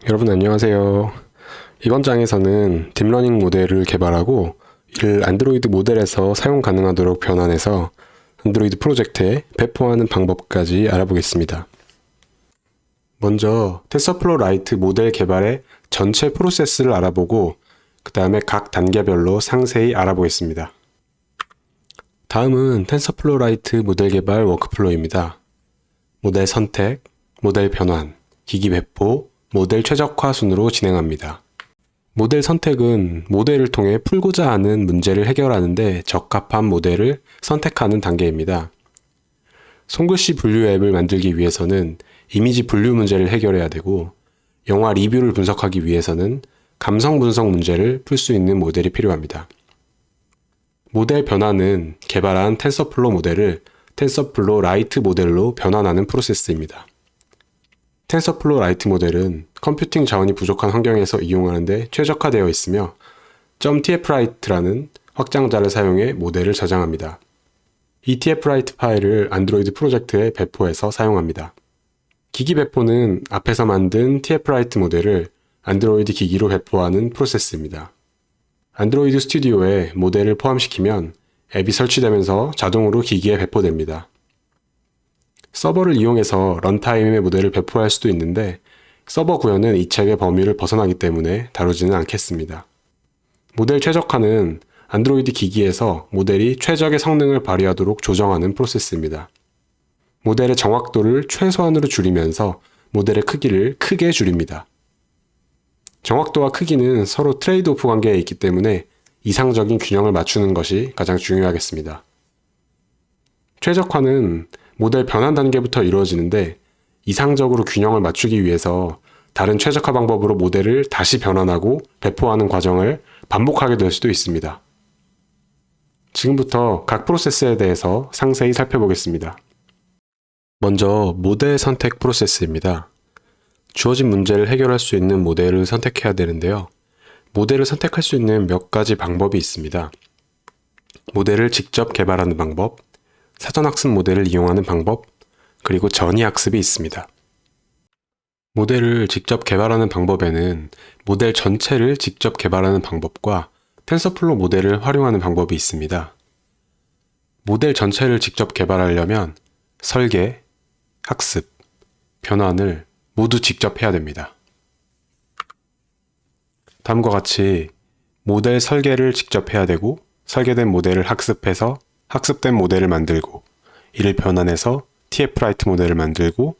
여러분 안녕하세요. 이번 장에서는 딥러닝 모델을 개발하고 이를 안드로이드 모델에서 사용 가능하도록 변환해서 안드로이드 프로젝트에 배포하는 방법까지 알아보겠습니다. 먼저 텐서플로우 라이트 모델 개발의 전체 프로세스를 알아보고 그 다음에 각 단계별로 상세히 알아보겠습니다. 다음은 텐서플로우 라이트 모델 개발 워크플로우입니다. 모델 선택, 모델 변환, 기기 배포, 모델 최적화 순으로 진행합니다. 모델 선택은 모델을 통해 풀고자 하는 문제를 해결하는데 적합한 모델을 선택하는 단계입니다. 손글씨 분류 앱을 만들기 위해서는 이미지 분류 문제를 해결해야 되고, 영화 리뷰를 분석하기 위해서는 감성 분석 문제를 풀 수 있는 모델이 필요합니다. 모델 변환은 개발한 텐서플로우 모델을 텐서플로우 라이트 모델로 변환하는 프로세스입니다. 텐서플로우 라이트 모델은 컴퓨팅 자원이 부족한 환경에서 이용하는데 최적화되어 있으며 .tfwrite라는 확장자를 사용해 모델을 저장합니다. 이 tfwrite 파일을 안드로이드 프로젝트에 배포해서 사용합니다. 기기 배포는 앞에서 만든 tfwrite 모델을 안드로이드 기기로 배포하는 프로세스입니다. 안드로이드 스튜디오에 모델을 포함시키면 앱이 설치되면서 자동으로 기기에 배포됩니다. 서버를 이용해서 런타임의 모델을 배포할 수도 있는데 서버 구현은 이 책의 범위를 벗어나기 때문에 다루지는 않겠습니다. 모델 최적화는 안드로이드 기기에서 모델이 최적의 성능을 발휘하도록 조정하는 프로세스입니다. 모델의 정확도를 최소한으로 줄이면서 모델의 크기를 크게 줄입니다. 정확도와 크기는 서로 트레이드오프 관계에 있기 때문에 이상적인 균형을 맞추는 것이 가장 중요하겠습니다. 최적화는 모델 변환 단계부터 이루어지는데 이상적으로 균형을 맞추기 위해서 다른 최적화 방법으로 모델을 다시 변환하고 배포하는 과정을 반복하게 될 수도 있습니다. 지금부터 각 프로세스에 대해서 상세히 살펴보겠습니다. 먼저 모델 선택 프로세스입니다. 주어진 문제를 해결할 수 있는 모델을 선택해야 되는데요. 모델을 선택할 수 있는 몇 가지 방법이 있습니다. 모델을 직접 개발하는 방법, 사전학습 모델을 이용하는 방법, 그리고 전이학습이 있습니다. 모델을 직접 개발하는 방법에는 모델 전체를 직접 개발하는 방법과 텐서플로우 모델을 활용하는 방법이 있습니다. 모델 전체를 직접 개발하려면 설계, 학습, 변환을 모두 직접 해야 됩니다. 다음과 같이 모델 설계를 직접 해야 되고, 설계된 모델을 학습해서 학습된 모델을 만들고, 이를 변환해서 tfwrite 모델을 만들고,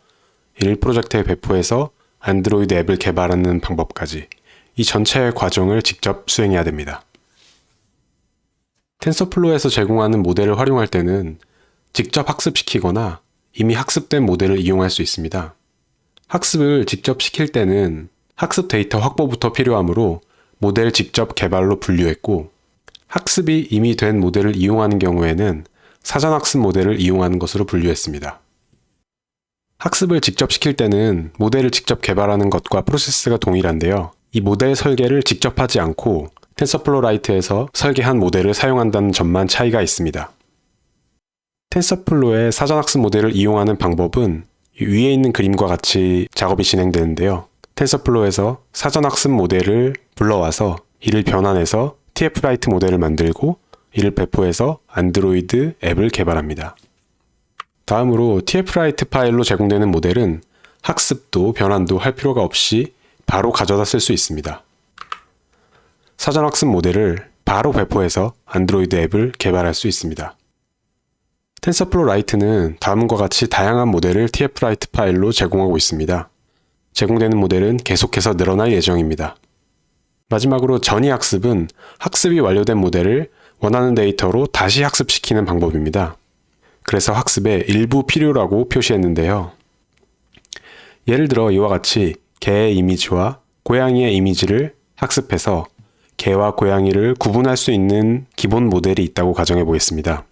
이를 프로젝트에 배포해서 안드로이드 앱을 개발하는 방법까지 이 전체의 과정을 직접 수행해야 됩니다. 텐서플로우에서 제공하는 모델을 활용할 때는 직접 학습시키거나 이미 학습된 모델을 이용할 수 있습니다. 학습을 직접 시킬 때는 학습 데이터 확보부터 필요하므로 모델 직접 개발로 분류했고, 학습이 이미 된 모델을 이용하는 경우에는 사전학습 모델을 이용하는 것으로 분류했습니다. 학습을 직접 시킬 때는 모델을 직접 개발하는 것과 프로세스가 동일한데요. 이 모델 설계를 직접 하지 않고 텐서플로우 라이트에서 설계한 모델을 사용한다는 점만 차이가 있습니다. 텐서플로우의 사전학습 모델을 이용하는 방법은 위에 있는 그림과 같이 작업이 진행되는데요. 텐서플로우에서 사전학습 모델을 불러와서 이를 변환해서 tfwrite 모델을 만들고 이를 배포해서 안드로이드 앱을 개발합니다. 다음으로 tfwrite 파일로 제공되는 모델은 학습도 변환도 할 필요가 없이 바로 가져다 쓸 수 있습니다. 사전학습 모델을 바로 배포해서 안드로이드 앱을 개발할 수 있습니다. 텐서플로우 라이트는 다음과 같이 다양한 모델을 tfwrite 파일로 제공하고 있습니다. 제공되는 모델은 계속해서 늘어날 예정입니다. 마지막으로 전이학습은 학습이 완료된 모델을 원하는 데이터로 다시 학습시키는 방법입니다. 그래서 학습의 일부 필요라고 표시했는데요. 예를 들어 이와 같이 개의 이미지와 고양이의 이미지를 학습해서 개와 고양이를 구분할 수 있는 기본 모델이 있다고 가정해 보겠습니다.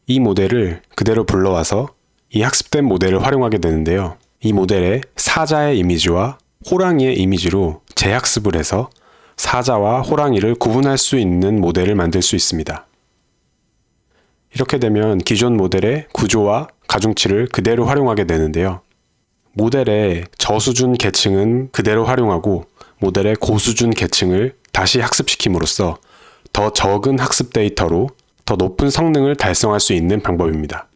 이 모델을 그대로 불러와서 이 학습된 모델을 활용하게 되는데요. 이 모델에 사자의 이미지와 호랑이의 이미지로 재학습을 해서 사자와 호랑이를 구분할 수 있는 모델을 만들 수 있습니다. 이렇게 되면 기존 모델의 구조와 가중치를 그대로 활용하게 되는데요. 모델의 저수준 계층은 그대로 활용하고 모델의 고수준 계층을 다시 학습시킴으로써 더 적은 학습 데이터로 더 높은 성능을 달성할 수 있는 방법입니다.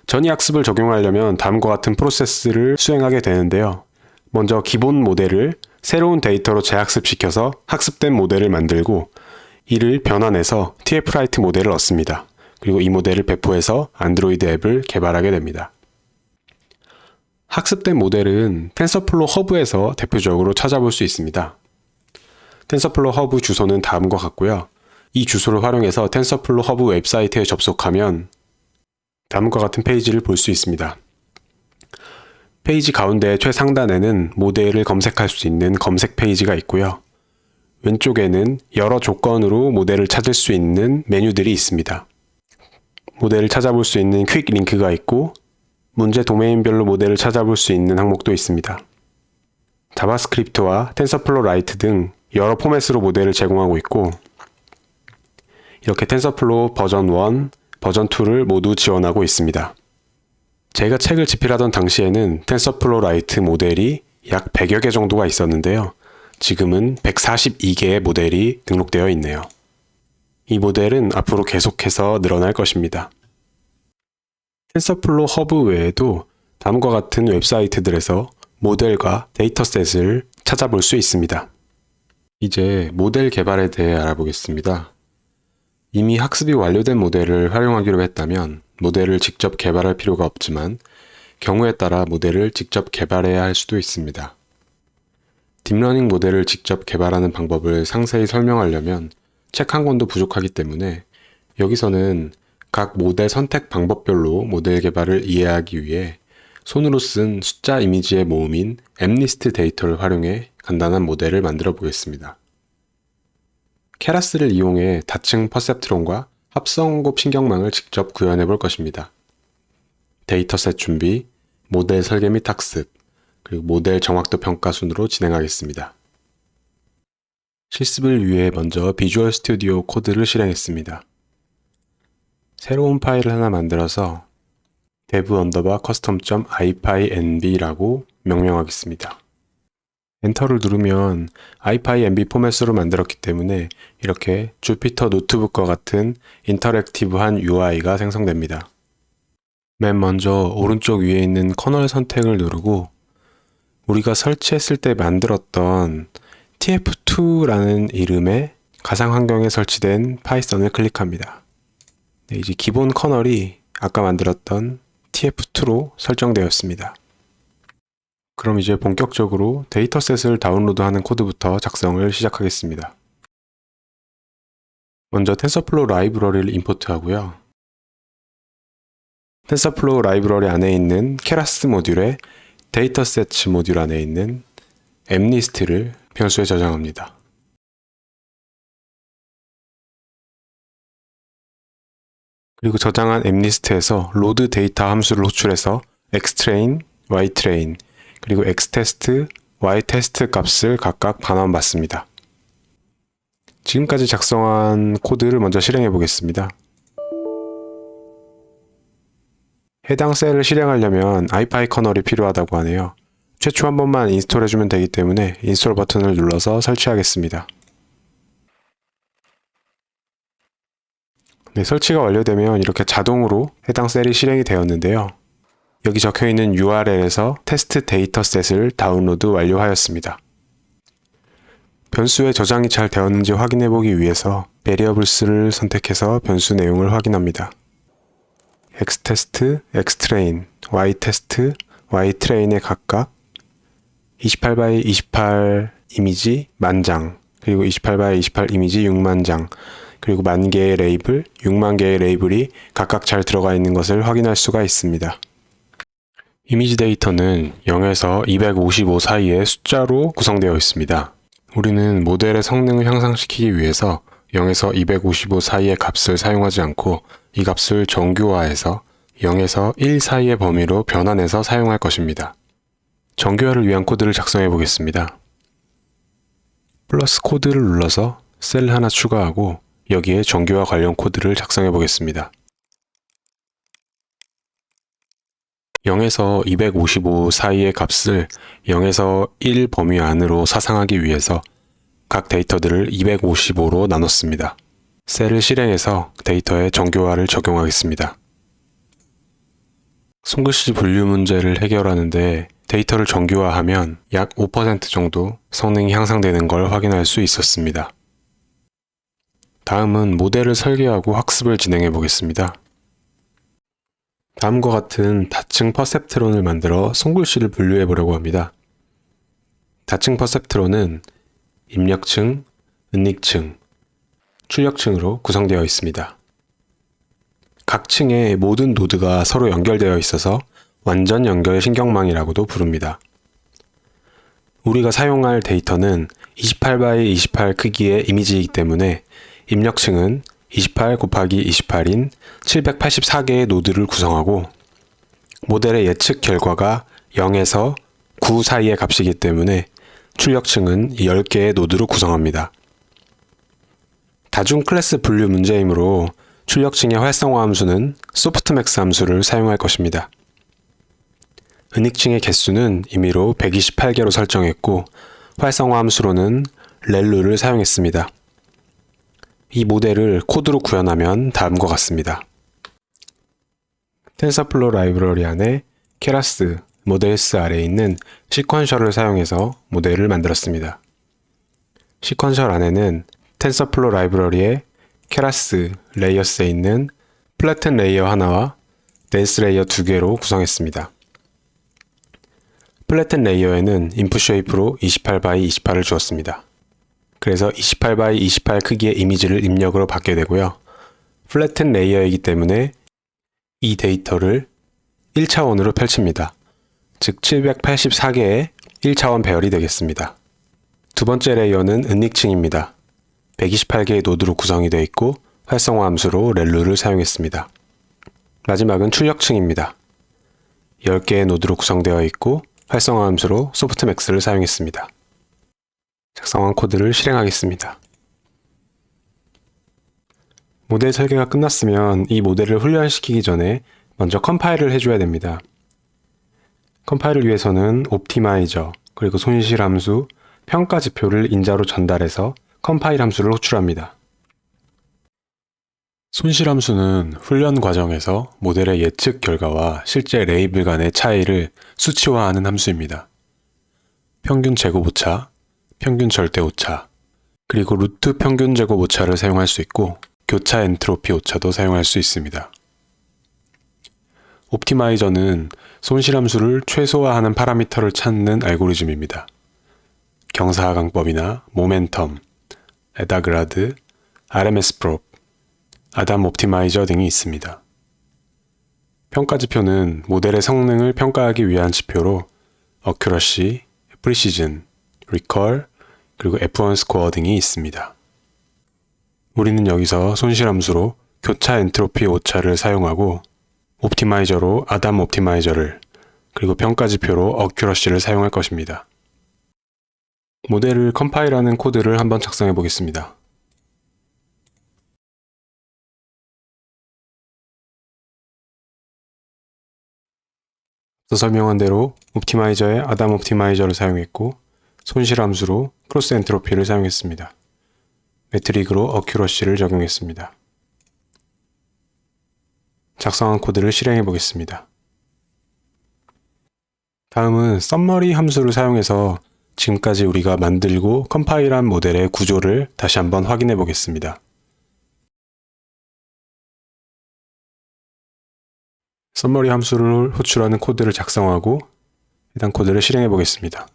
전이학습을 적용하려면 다음과 같은 프로세스를 수행하게 되는데요. 먼저 기본 모델을 새로운 데이터로 재학습시켜서 학습된 모델을 만들고 이를 변환해서 TF-라이트 모델을 얻습니다. 그리고 이 모델을 배포해서 안드로이드 앱을 개발하게 됩니다. 학습된 모델은 텐서플로우 허브에서 대표적으로 찾아볼 수 있습니다. 텐서플로우 허브 주소는 다음과 같고요. 이 주소를 활용해서 텐서플로우 허브 웹사이트에 접속하면 다음과 같은 페이지를 볼 수 있습니다. 페이지 가운데 최상단에는 모델을 검색할 수 있는 검색 페이지가 있고요. 왼쪽에는 여러 조건으로 모델을 찾을 수 있는 메뉴들이 있습니다. 모델을 찾아볼 수 있는 퀵 링크가 있고 문제 도메인별로 모델을 찾아볼 수 있는 항목도 있습니다. 자바스크립트와 텐서플로우 라이트 등 여러 포맷으로 모델을 제공하고 있고 이렇게 텐서플로우 버전 1, 버전 2를 모두 지원하고 있습니다. 제가 책을 집필하던 당시에는 텐서플로우 라이트 모델이 약 100여 개 정도가 있었는데요. 지금은 142개의 모델이 등록되어 있네요. 이 모델은 앞으로 계속해서 늘어날 것입니다. 텐서플로우 허브 외에도 다음과 같은 웹사이트들에서 모델과 데이터셋을 찾아볼 수 있습니다. 이제 모델 개발에 대해 알아보겠습니다. 이미 학습이 완료된 모델을 활용하기로 했다면 모델을 직접 개발할 필요가 없지만 경우에 따라 모델을 직접 개발해야 할 수도 있습니다. 딥러닝 모델을 직접 개발하는 방법을 상세히 설명하려면 책 한 권도 부족하기 때문에 여기서는 각 모델 선택 방법별로 모델 개발을 이해하기 위해 손으로 쓴 숫자 이미지의 모음인 엠리스트 데이터를 활용해 간단한 모델을 만들어 보겠습니다. 케라스를 이용해 다층 퍼셉트론과 합성곱 신경망을 직접 구현해 볼 것입니다. 데이터셋 준비, 모델 설계 및 학습, 그리고 모델 정확도 평가 순으로 진행하겠습니다. 실습을 위해 먼저 비주얼 스튜디오 코드를 실행했습니다. 새로운 파일을 하나 만들어서 dev_custom.ipynb라고 명명하겠습니다. 엔터를 누르면 ipynb 포맷으로 만들었기 때문에 이렇게 주피터 노트북과 같은 인터랙티브한 UI가 생성됩니다. 맨 먼저 오른쪽 위에 있는 커널 선택을 누르고 우리가 설치했을 때 만들었던 tf2라는 이름의 가상 환경에 설치된 파이썬을 클릭합니다. 이제 기본 커널이 아까 만들었던 tf2로 설정되었습니다. 그럼 이제 본격적으로 데이터셋을 다운로드하는 코드부터 작성을 시작하겠습니다. 먼저 텐서플로우 라이브러리를 임포트하고요. 텐서플로우 라이브러리 안에 있는 케라스 모듈에 데이터셋 모듈 안에 있는 엠리스트를 변수에 저장합니다. 그리고 저장한 엠리스트에서 로드 데이터 함수를 호출해서 xtrain, ytrain, 그리고 xtest, ytest 값을 각각 반환받습니다. 지금까지 작성한 코드를 먼저 실행해 보겠습니다. 해당 셀을 실행하려면 ipy 커널이 필요하다고 하네요. 최초 한 번만 인스톨해주면 되기 때문에 인스톨 버튼을 눌러서 설치하겠습니다. 네, 설치가 완료되면 이렇게 자동으로 해당 셀이 실행이 되었는데요. 여기 적혀있는 URL에서 테스트 데이터셋을 다운로드 완료하였습니다. 변수에 저장이 잘 되었는지 확인해보기 위해서 variables를 선택해서 변수 내용을 확인합니다. xtest, xtrain, ytest, ytrain에 각각 28x28 이미지 10,000장, 그리고 28x28 이미지 60,000장, 그리고 10,000개의 레이블, 60,000개의 레이블이 각각 잘 들어가 있는 것을 확인할 수가 있습니다. 이미지 데이터는 0에서 255 사이의 숫자로 구성되어 있습니다. 우리는 모델의 성능을 향상시키기 위해서 0에서 255 사이의 값을 사용하지 않고 이 값을 정교화해서 0에서 1 사이의 범위로 변환해서 사용할 것입니다. 정교화를 위한 코드를 작성해 보겠습니다. 플러스 코드를 눌러서 셀 하나 추가하고 여기에 정교화 관련 코드를 작성해 보겠습니다. 0에서 255 사이의 값을 0에서 1 범위 안으로 사상하기 위해서 각 데이터들을 255로 나눴습니다. 셀을 실행해서 데이터에 정교화를 적용하겠습니다. 손글씨 분류 문제를 해결하는데 데이터를 정교화하면 약 5% 정도 성능이 향상되는 걸 확인할 수 있었습니다. 다음은 모델을 설계하고 학습을 진행해 보겠습니다. 다음과 같은 다층 퍼셉트론을 만들어 손글씨를 분류해 보려고 합니다. 다층 퍼셉트론은 입력층, 은닉층, 출력층으로 구성되어 있습니다. 각 층의 모든 노드가 서로 연결되어 있어서 완전 연결 신경망이라고도 부릅니다. 우리가 사용할 데이터는 28x28 크기의 이미지이기 때문에 입력층은 28 곱하기 28인 784개의 노드를 구성하고 모델의 예측 결과가 0에서 9 사이의 값이기 때문에 출력층은 10개의 노드로 구성합니다. 다중 클래스 분류 문제이므로 출력층의 활성화 함수는 소프트맥스 함수를 사용할 것입니다. 은닉층의 개수는 임의로 128개로 설정했고 활성화 함수로는 렐루를 사용했습니다. 이 모델을 코드로 구현하면 다음과 같습니다. 텐서플로우 라이브러리 안에 케라스, 모델스 아래에 있는 시퀀셜을 사용해서 모델을 만들었습니다. 시퀀셜 안에는 텐서플로우 라이브러리의 케라스 레이어스에 있는 플래튼 레이어 하나와 덴스 레이어 2개로 구성했습니다. 플래튼 레이어에는 인풋 쉐이프로 28x28을 주었습니다. 그래서 28x28 크기의 이미지를 입력으로 받게 되고요. 플래튼 레이어이기 때문에 이 데이터를 1차원으로 펼칩니다. 즉 784개의 1차원 배열이 되겠습니다. 두 번째 레이어는 은닉층입니다. 128개의 노드로 구성이 되어 있고 활성화 함수로 렐루를 사용했습니다. 마지막은 출력층입니다. 10개의 노드로 구성되어 있고 활성화 함수로 소프트맥스를 사용했습니다. 작성한 코드를 실행하겠습니다. 모델 설계가 끝났으면 이 모델을 훈련시키기 전에 먼저 컴파일을 해줘야 됩니다. 컴파일을 위해서는 옵티마이저, 그리고 손실 함수, 평가 지표를 인자로 전달해서 컴파일 함수를 호출합니다. 손실 함수는 훈련 과정에서 모델의 예측 결과와 실제 레이블 간의 차이를 수치화하는 함수입니다. 평균 제곱 오차, 평균 절대 오차, 그리고 루트 평균 제곱 오차를 사용할 수 있고 교차 엔트로피 오차도 사용할 수 있습니다. 옵티마이저는 손실 함수를 최소화하는 파라미터를 찾는 알고리즘입니다. 경사하강법이나 모멘텀, 에다그라드, RMS 프롭, 아담 옵티마이저 등이 있습니다. 평가 지표는 모델의 성능을 평가하기 위한 지표로 어큐러시, 프리시즌, 리컬, 그리고 F1 스코어 등이 있습니다. 우리는 여기서 손실 함수로 교차 엔트로피 오차를 사용하고 옵티마이저로 아담 옵티마이저를, 그리고 평가 지표로 어큐러시를 사용할 것입니다. 모델을 컴파일하는 코드를 한번 작성해 보겠습니다. 앞서 설명한 대로 옵티마이저에 아담 옵티마이저를 사용했고 손실 함수로 크로스 엔트로피를 사용했습니다. 매트릭으로 어큐러시를 적용했습니다. 작성한 코드를 실행해 보겠습니다. 다음은 썸머리 함수를 사용해서 지금까지 우리가 만들고 컴파일한 모델의 구조를 다시 한번 확인해 보겠습니다. 썸머리 함수를 호출하는 코드를 작성하고 해당 코드를 실행해 보겠습니다.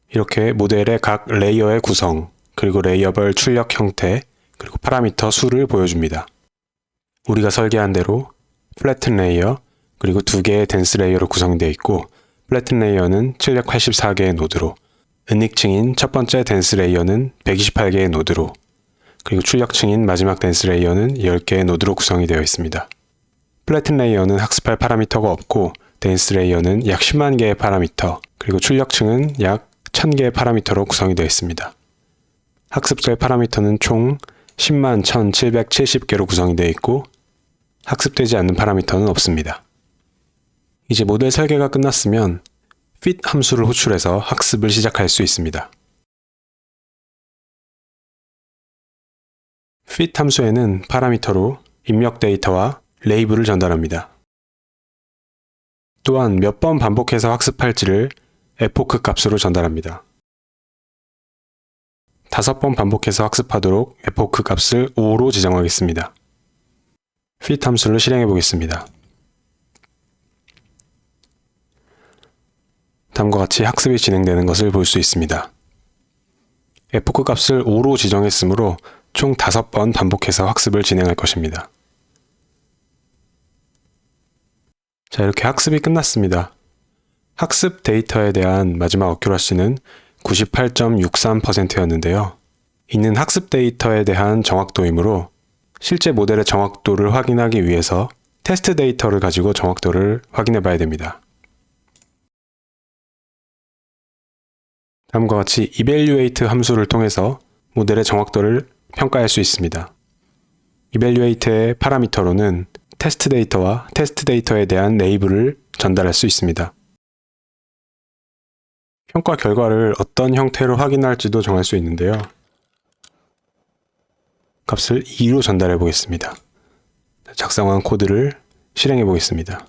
이렇게 모델의 각 레이어의 구성, 그리고 레이어별 출력 형태, 그리고 파라미터 수를 보여줍니다. 우리가 설계한 대로 플래튼 레이어, 그리고 2개의 덴스 레이어로 구성되어 있고 플래튼 레이어는 784개의 노드로, 은닉층인 첫 번째 덴스 레이어는 128개의 노드로, 그리고 출력층인 마지막 덴스 레이어는 10개의 노드로 구성이 되어 있습니다. 플래튼 레이어는 학습할 파라미터가 없고 덴스 레이어는 약 10만 개의 파라미터, 그리고 출력층은 약 1000개의 파라미터로 구성이 되어 있습니다. 학습될 파라미터는 총 101,770개로 구성이 되어 있고 학습되지 않는 파라미터는 없습니다. 이제 모델 설계가 끝났으면 fit 함수를 호출해서 학습을 시작할 수 있습니다. fit 함수에는 파라미터로 입력 데이터와 레이블을 전달합니다. 또한 몇 번 반복해서 학습할지를 epoch 값으로 전달합니다. 5번 반복해서 학습하도록 epoch 값을 5로 지정하겠습니다. fit 함수를 실행해 보겠습니다. 다음과 같이 학습이 진행되는 것을 볼 수 있습니다. epoch 값을 5로 지정했으므로 총 5번 반복해서 학습을 진행할 것입니다. 자, 이렇게 학습이 끝났습니다. 학습 데이터에 대한 마지막 어큐러시는 98.63%였는데요. 이는 학습 데이터에 대한 정확도이므로 실제 모델의 정확도를 확인하기 위해서 테스트 데이터를 가지고 정확도를 확인해 봐야 됩니다. 다음과 같이 evaluate 함수를 통해서 모델의 정확도를 평가할 수 있습니다. evaluate의 파라미터로는 테스트 데이터와 테스트 데이터에 대한 레이블을 전달할 수 있습니다. 평가 결과를 어떤 형태로 확인할지도 정할 수 있는데요. 값을 2로 전달해 보겠습니다. 작성한 코드를 실행해 보겠습니다.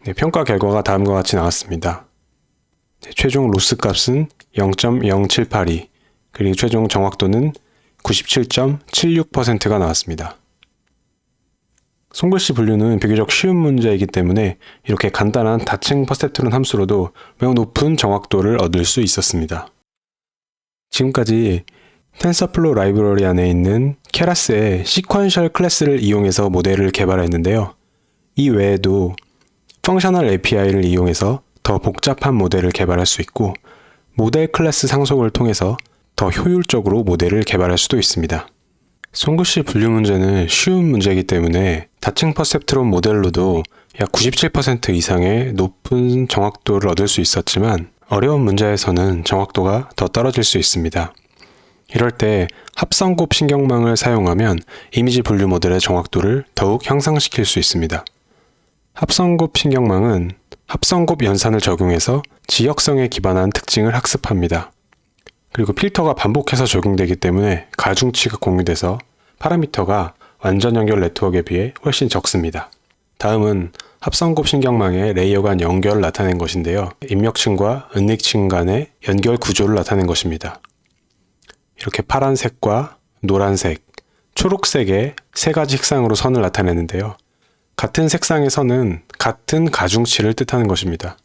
네, 평가 결과가 다음과 같이 나왔습니다. 네, 최종 로스 값은 0.0782, 그리고 최종 정확도는 97.76%가 나왔습니다. 손글씨 분류는 비교적 쉬운 문제이기 때문에 이렇게 간단한 다층 퍼셉트론 함수로도 매우 높은 정확도를 얻을 수 있었습니다. 지금까지 텐서플로우 라이브러리 안에 있는 케라스의 시퀀셜 클래스를 이용해서 모델을 개발했는데요. 이 외에도 펑셔널 API를 이용해서 더 복잡한 모델을 개발할 수 있고, 모델 클래스 상속을 통해서 더 효율적으로 모델을 개발할 수도 있습니다. 손글씨 분류 문제는 쉬운 문제이기 때문에 다층 퍼셉트론 모델로도 약 97% 이상의 높은 정확도를 얻을 수 있었지만, 어려운 문제에서는 정확도가 더 떨어질 수 있습니다. 이럴 때 합성곱 신경망을 사용하면 이미지 분류 모델의 정확도를 더욱 향상시킬 수 있습니다. 합성곱 신경망은 합성곱 연산을 적용해서 지역성에 기반한 특징을 학습합니다. 그리고 필터가 반복해서 적용되기 때문에 가중치가 공유돼서 파라미터가 완전 연결 네트워크에 비해 훨씬 적습니다. 다음은 합성곱 신경망의 레이어 간 연결을 나타낸 것인데요. 입력층과 은닉층 간의 연결 구조를 나타낸 것입니다. 이렇게 파란색과 노란색, 초록색의 세 가지 색상으로 선을 나타내는데요. 같은 색상의 선은 같은 가중치를 뜻하는 것입니다.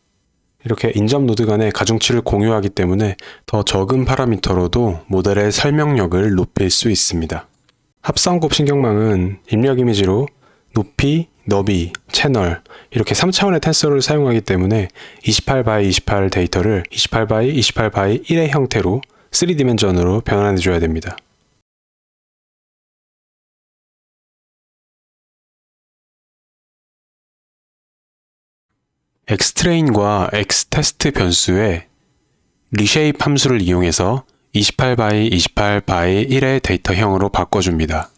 이렇게 인접 노드 간의 가중치를 공유하기 때문에 더 적은 파라미터로도 모델의 설명력을 높일 수 있습니다. 합성곱 신경망은 입력 이미지로 높이, 너비, 채널 이렇게 3차원의 텐서를 사용하기 때문에 28x28 데이터를 28x28x 1의 형태로 3디멘전으로 변환해줘야 됩니다. xtrain과 xtest 변수의 reshape 함수를 이용해서 28x28x 1의 데이터형으로 바꿔줍니다.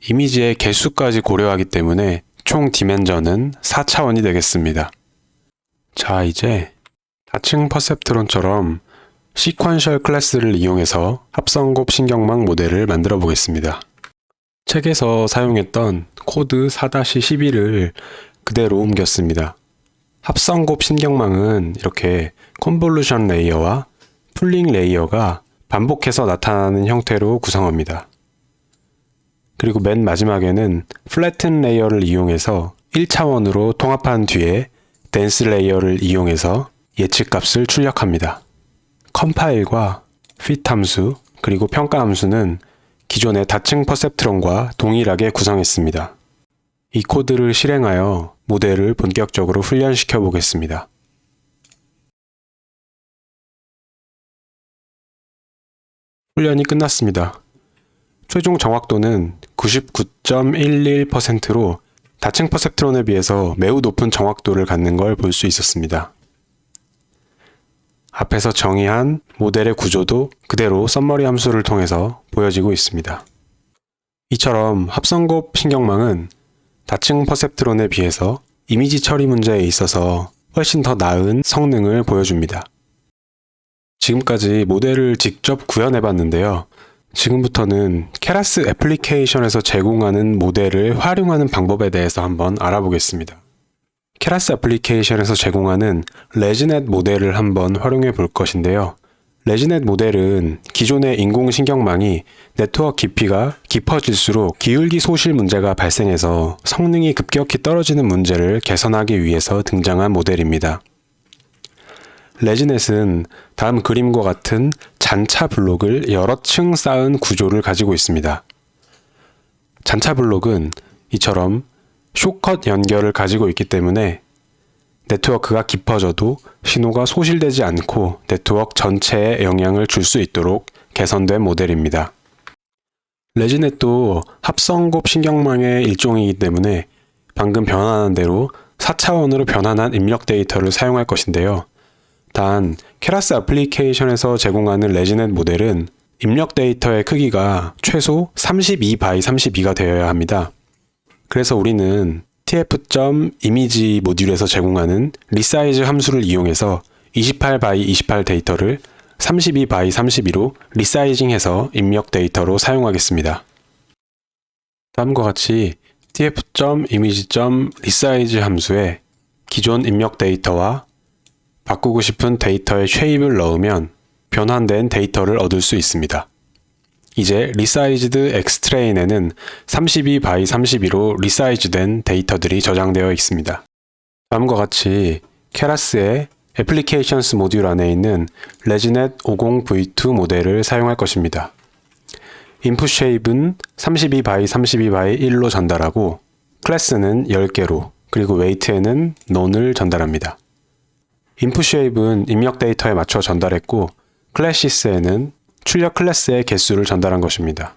이미지의 개수까지 고려하기 때문에 총 디멘전은 4차원이 되겠습니다. 자, 이제 다층 퍼셉트론처럼 시퀀셜 클래스를 이용해서 합성곱 신경망 모델을 만들어 보겠습니다. 책에서 사용했던 코드 4-11을 그대로 옮겼습니다. 합성곱 신경망은 이렇게 컨볼루션 레이어와 풀링 레이어가 반복해서 나타나는 형태로 구성합니다. 그리고 맨 마지막에는 플래튼 레이어를 이용해서 1차원으로 통합한 뒤에 덴스 레이어를 이용해서 예측값을 출력합니다. 컴파일과 fit 함수 그리고 평가 함수는 기존의 다층 퍼셉트론과 동일하게 구성했습니다. 이 코드를 실행하여 모델을 본격적으로 훈련시켜 보겠습니다. 훈련이 끝났습니다. 최종 정확도는 99.11%로 다층 퍼셉트론에 비해서 매우 높은 정확도를 갖는 걸 볼 수 있었습니다. 앞에서 정의한 모델의 구조도 그대로 썸머리 함수를 통해서 보여지고 있습니다. 이처럼 합성곱 신경망은 다층 퍼셉트론에 비해서 이미지 처리 문제에 있어서 훨씬 더 나은 성능을 보여줍니다. 지금까지 모델을 직접 구현해 봤는데요. 지금부터는 케라스 애플리케이션에서 제공하는 모델을 활용하는 방법에 대해서 한번 알아보겠습니다. 케라스 애플리케이션에서 제공하는 레지넷 모델을 한번 활용해 볼 것인데요. 레지넷 모델은 기존의 인공신경망이 네트워크 깊이가 깊어질수록 기울기 소실 문제가 발생해서 성능이 급격히 떨어지는 문제를 개선하기 위해서 등장한 모델입니다. 레지넷은 다음 그림과 같은 잔차 블록을 여러 층 쌓은 구조를 가지고 있습니다. 잔차 블록은 이처럼 숏컷 연결을 가지고 있기 때문에 네트워크가 깊어져도 신호가 소실되지 않고 네트워크 전체에 영향을 줄 수 있도록 개선된 모델입니다. 레지넷도 합성곱 신경망의 일종이기 때문에 방금 변환한 대로 4차원으로 변환한 입력 데이터를 사용할 것인데요. 단, 케라스 애플리케이션에서 제공하는 레지넷 모델은 입력 데이터의 크기가 최소 32x32가 되어야 합니다. 그래서 우리는 tf.image 모듈에서 제공하는 리사이즈 함수를 이용해서 28x28 데이터를 32x32로 리사이징해서 입력 데이터로 사용하겠습니다. 다음과 같이 tf.image.resize 함수에 기존 입력 데이터와 바꾸고 싶은 데이터의 쉐입을 넣으면 변환된 데이터를 얻을 수 있습니다. 이제 resized xtrain에는 32x32로 리사이즈된 데이터들이 저장되어 있습니다. 다음과 같이 케라스의 애플리케이션스 모듈 안에 있는 레지넷 50v2 모델을 사용할 것입니다. input shape은 32x32x1로 전달하고 클래스는 10개로 그리고 weight에는 none을 전달합니다. input shape은 입력 데이터에 맞춰 전달했고 클래시스에는 출력 클래스의 개수를 전달한 것입니다.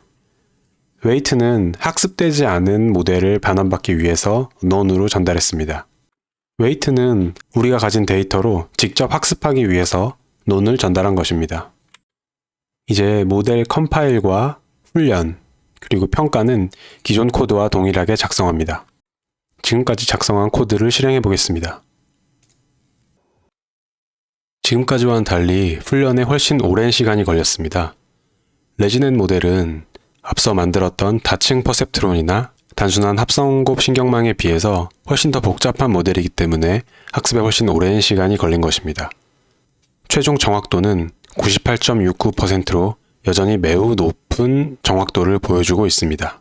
weight는 학습되지 않은 모델을 반환받기 위해서 none으로 전달했습니다. weight는 우리가 가진 데이터로 직접 학습하기 위해서 none을 전달한 것입니다. 이제 모델 컴파일과 훈련, 그리고 평가는 기존 코드와 동일하게 작성합니다. 지금까지 작성한 코드를 실행해 보겠습니다. 지금까지와는 달리 훈련에 훨씬 오랜 시간이 걸렸습니다. 레지넷 모델은 앞서 만들었던 다층 퍼셉트론이나 단순한 합성곱 신경망에 비해서 훨씬 더 복잡한 모델이기 때문에 학습에 훨씬 오랜 시간이 걸린 것입니다. 최종 정확도는 98.69%로 여전히 매우 높은 정확도를 보여주고 있습니다.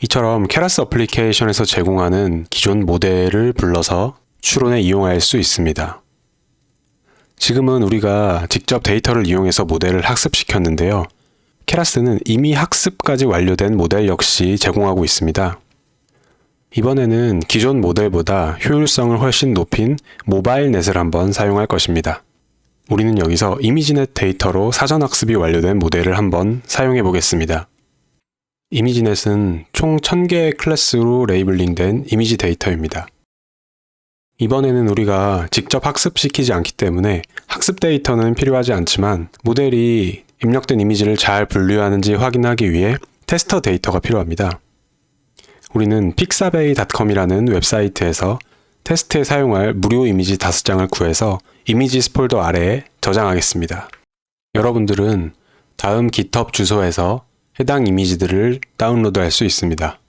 이처럼 케라스 애플리케이션에서 제공하는 기존 모델을 불러서 추론에 이용할 수 있습니다. 지금은 우리가 직접 데이터를 이용해서 모델을 학습시켰는데요. 케라스는 이미 학습까지 완료된 모델 역시 제공하고 있습니다. 이번에는 기존 모델보다 효율성을 훨씬 높인 모바일 넷을 한번 사용할 것입니다. 우리는 여기서 이미지넷 데이터로 사전 학습이 완료된 모델을 한번 사용해 보겠습니다. 이미지넷은 총 1000개의 클래스로 레이블링된 이미지 데이터입니다. 이번에는 우리가 직접 학습시키지 않기 때문에 학습 데이터는 필요하지 않지만 모델이 입력된 이미지를 잘 분류하는지 확인하기 위해 테스터 데이터가 필요합니다. 우리는 pixabay.com이라는 웹사이트에서 테스트에 사용할 무료 이미지 5장을 구해서 이미지스 폴더 아래에 저장하겠습니다. 여러분들은 다음 GitHub 주소에서 해당 이미지들을 다운로드할 수 있습니다.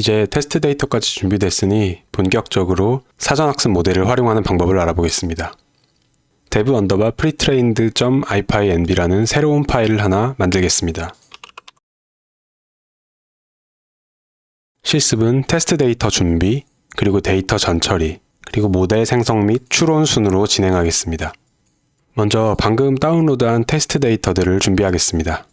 이제 테스트 데이터까지 준비됐으니 본격적으로 사전학습 모델을 활용하는 방법을 알아보겠습니다. dev_pretrained.ipynb라는 새로운 파일을 하나 만들겠습니다. 실습은 테스트 데이터 준비, 그리고 데이터 전처리, 그리고 모델 생성 및 추론 순으로 진행하겠습니다. 먼저 방금 다운로드한 테스트 데이터들을 준비하겠습니다.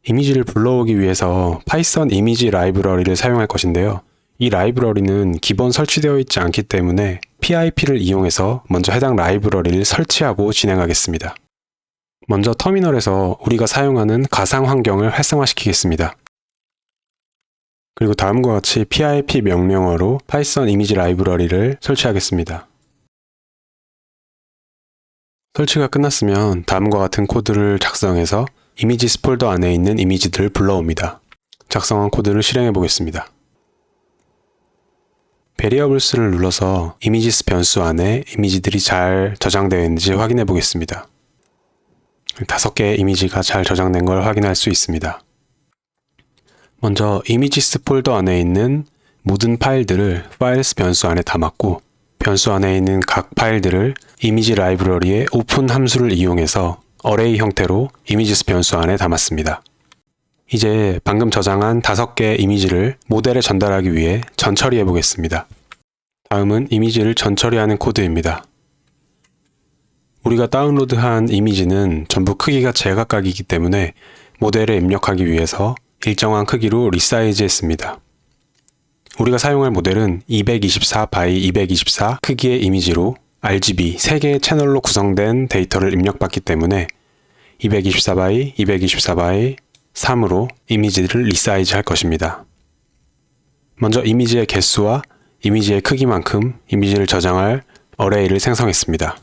이미지를 불러오기 위해서 파이썬 이미지 라이브러리를 사용할 것인데요. 이 라이브러리는 기본 설치되어 있지 않기 때문에 PIP를 이용해서 먼저 해당 라이브러리를 설치하고 진행하겠습니다. 먼저 터미널에서 우리가 사용하는 가상 환경을 활성화시키겠습니다. 그리고 다음과 같이 PIP 명령어로 파이썬 이미지 라이브러리를 설치하겠습니다. 설치가 끝났으면 다음과 같은 코드를 작성해서 이미지스 폴더 안에 있는 이미지들을 불러옵니다. 작성한 코드를 실행해 보겠습니다. 베리어블스를 눌러서 이미지스 변수 안에 이미지들이 잘 저장되어 있는지 확인해 보겠습니다. 5개의 이미지가 잘 저장된 걸 확인할 수 있습니다. 먼저 이미지스 폴더 안에 있는 모든 파일들을 파일스 변수 안에 담았고, 변수 안에 있는 각 파일들을 이미지 라이브러리의 오픈 함수를 이용해서 어레이 형태로 이미지스 변수 안에 담았습니다. 이제 방금 저장한 5개의 이미지를 모델에 전달하기 위해 전처리해 보겠습니다. 다음은 이미지를 전처리하는 코드입니다. 우리가 다운로드한 이미지는 전부 크기가 제각각이기 때문에 모델에 입력하기 위해서 일정한 크기로 리사이즈 했습니다. 우리가 사용할 모델은 224x224 크기의 이미지로 RGB 3개의 채널로 구성된 데이터를 입력받기 때문에 224x224x3으로 이미지를 리사이즈 할 것입니다. 먼저 이미지의 개수와 이미지의 크기만큼 이미지를 저장할 어레이를 생성했습니다.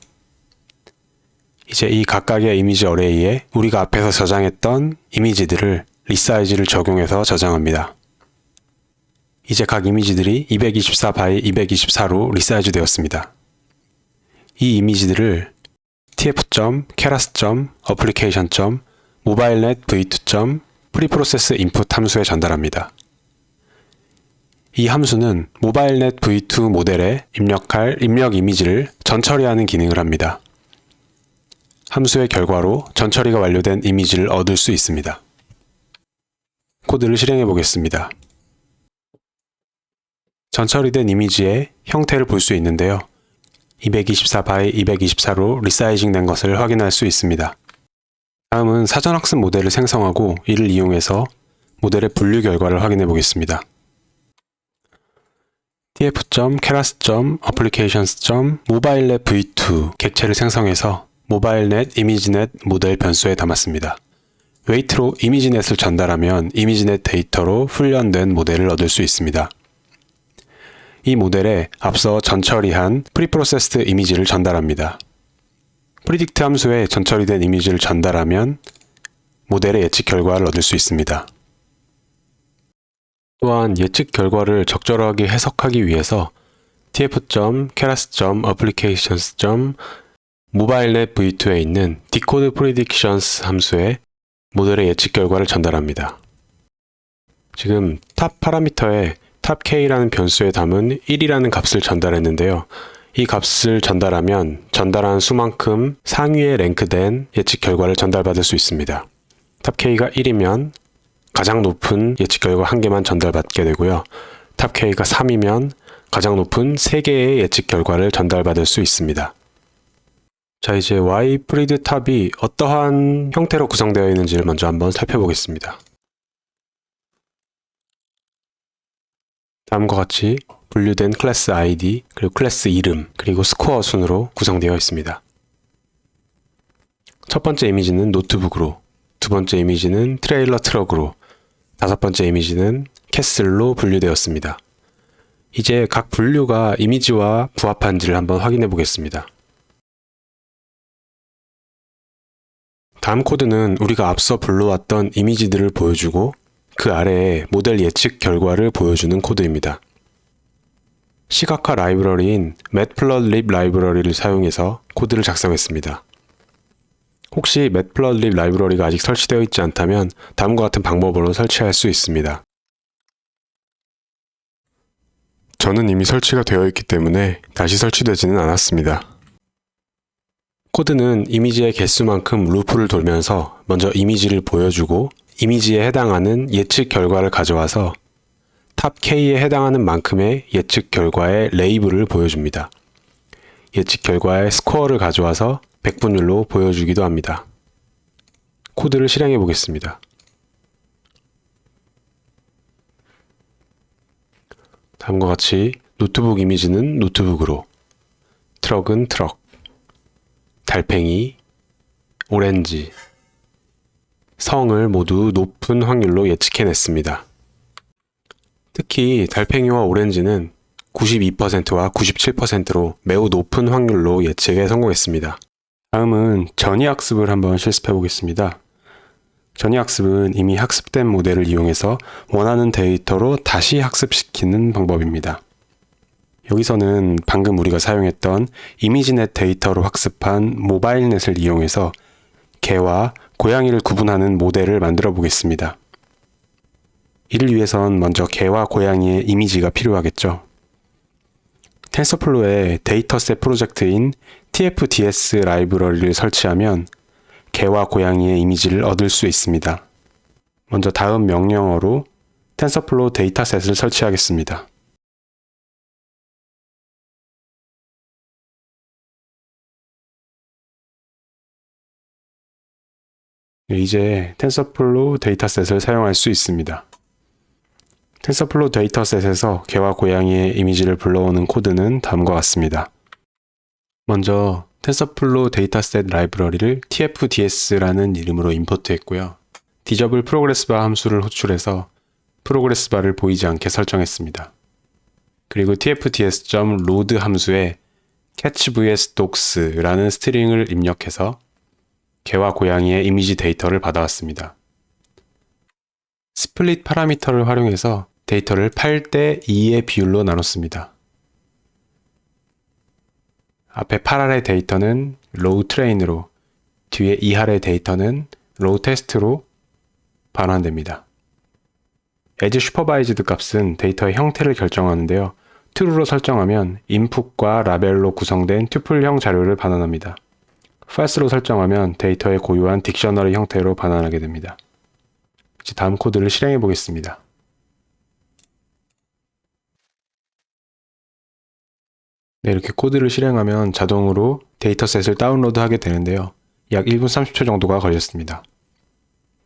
이제 이 각각의 이미지 어레이에 우리가 앞에서 저장했던 이미지들을 리사이즈를 적용해서 저장합니다. 이제 각 이미지들이 224x224로 리사이즈 되었습니다. 이 이미지들을 tf.keras.application.mobilenet-v2.preprocess-input 함수에 전달합니다. 이 함수는 모바일넷 v2 모델에 입력할 입력 이미지를 전처리하는 기능을 합니다. 함수의 결과로 전처리가 완료된 이미지를 얻을 수 있습니다. 코드를 실행해 보겠습니다. 전처리된 이미지의 형태를 볼 수 있는데요. 224x224로 리사이징 된 것을 확인할 수 있습니다. 다음은 사전학습 모델을 생성하고 이를 이용해서 모델의 분류 결과를 확인해 보겠습니다. tf.keras.applications.mobilenet-v2 객체를 생성해서 모바일넷 이미지넷 모델 변수에 담았습니다. 웨이트로 이미지넷을 전달하면 이미지넷 데이터로 훈련된 모델을 얻을 수 있습니다. 이 모델에 앞서 전처리한 프리프로세스드 이미지를 전달합니다. predict 함수에 전처리된 이미지를 전달하면 모델의 예측 결과를 얻을 수 있습니다. 또한 예측 결과를 적절하게 해석하기 위해서 tf.keras.applications.mobilenet-v2에 있는 decode predictions 함수에 모델의 예측 결과를 전달합니다. 지금 탑 파라미터에 탑k라는 변수에 담은 1이라는 값을 전달했는데요. 이 값을 전달하면 전달한 수만큼 상위에 랭크된 예측 결과를 전달받을 수 있습니다. 탑k가 1이면 가장 높은 예측 결과 1개만 전달받게 되고요. 탑k가 3이면 가장 높은 3개의 예측 결과를 전달받을 수 있습니다. 자, 이제 ypread 탑이 어떠한 형태로 구성되어 있는지를 먼저 한번 살펴보겠습니다. 다음과 같이 분류된 클래스 ID, 그리고 클래스 이름, 그리고 스코어 순으로 구성되어 있습니다. 첫 번째 이미지는 노트북으로, 두 번째 이미지는 트레일러 트럭으로, 다섯 번째 이미지는 캐슬로 분류되었습니다. 이제 각 분류가 이미지와 부합한지를 한번 확인해 보겠습니다. 다음 코드는 우리가 앞서 불러왔던 이미지들을 보여주고 그 아래에 모델 예측 결과를 보여주는 코드입니다. 시각화 라이브러리인 matplotlib 라이브러리를 사용해서 코드를 작성했습니다. 혹시 matplotlib 라이브러리가 아직 설치되어 있지 않다면 다음과 같은 방법으로 설치할 수 있습니다. 저는 이미 설치가 되어 있기 때문에 다시 설치되지는 않았습니다. 코드는 이미지의 개수만큼 루프를 돌면서 먼저 이미지를 보여주고 이미지에 해당하는 예측 결과를 가져와서 탑 K에 해당하는 만큼의 예측 결과의 레이블을 보여줍니다. 예측 결과의 스코어를 가져와서 백분율로 보여주기도 합니다. 코드를 실행해 보겠습니다. 다음과 같이 노트북 이미지는 노트북으로, 트럭은 트럭, 달팽이, 오렌지, 성을 모두 높은 확률로 예측해냈습니다. 특히 달팽이와 오렌지는 92%와 97%로 매우 높은 확률로 예측에 성공했습니다. 다음은 전이학습을 한번 실습해 보겠습니다. 전이학습은 이미 학습된 모델을 이용해서 원하는 데이터로 다시 학습시키는 방법입니다. 여기서는 방금 우리가 사용했던 이미지넷 데이터로 학습한 모바일넷을 이용해서 개와 고양이를 구분하는 모델을 만들어 보겠습니다. 이를 위해선 먼저 개와 고양이의 이미지가 필요하겠죠. 텐서플로의 데이터셋 프로젝트인 TFDS 라이브러리를 설치하면 개와 고양이의 이미지를 얻을 수 있습니다. 먼저 다음 명령어로 텐서플로우 데이터셋을 설치하겠습니다. 이제 텐서플로우 데이터셋을 사용할 수 있습니다. 텐서플로우 데이터셋에서 개와 고양이의 이미지를 불러오는 코드는 다음과 같습니다. 먼저 텐서플로우 데이터셋 라이브러리를 tfds라는 이름으로 임포트했고요. 디저블 프로그레스 바 함수를 호출해서 프로그레스 바를 보이지 않게 설정했습니다. 그리고 tfds.load 함수에 catch_vs_docs라는 스트링을 입력해서 개와 고양이의 이미지 데이터를 받아왔습니다. 스플릿 파라미터를 활용해서 데이터를 8:2의 비율로 나눴습니다. 앞에 8할의 데이터는 로우 트레인으로, 뒤에 2할의 데이터는 로우 테스트로 반환됩니다. as 슈퍼바이즈드 값은 데이터의 형태를 결정하는데요. true로 설정하면 인풋과 라벨로 구성된 튜플형 자료를 반환합니다. false로 설정하면 데이터의 고유한 딕셔너리 형태로 반환하게 됩니다. 이제 다음 코드를 실행해 보겠습니다. 네, 이렇게 코드를 실행하면 자동으로 데이터셋을 다운로드하게 되는데요. 약 1분 30초 정도가 걸렸습니다.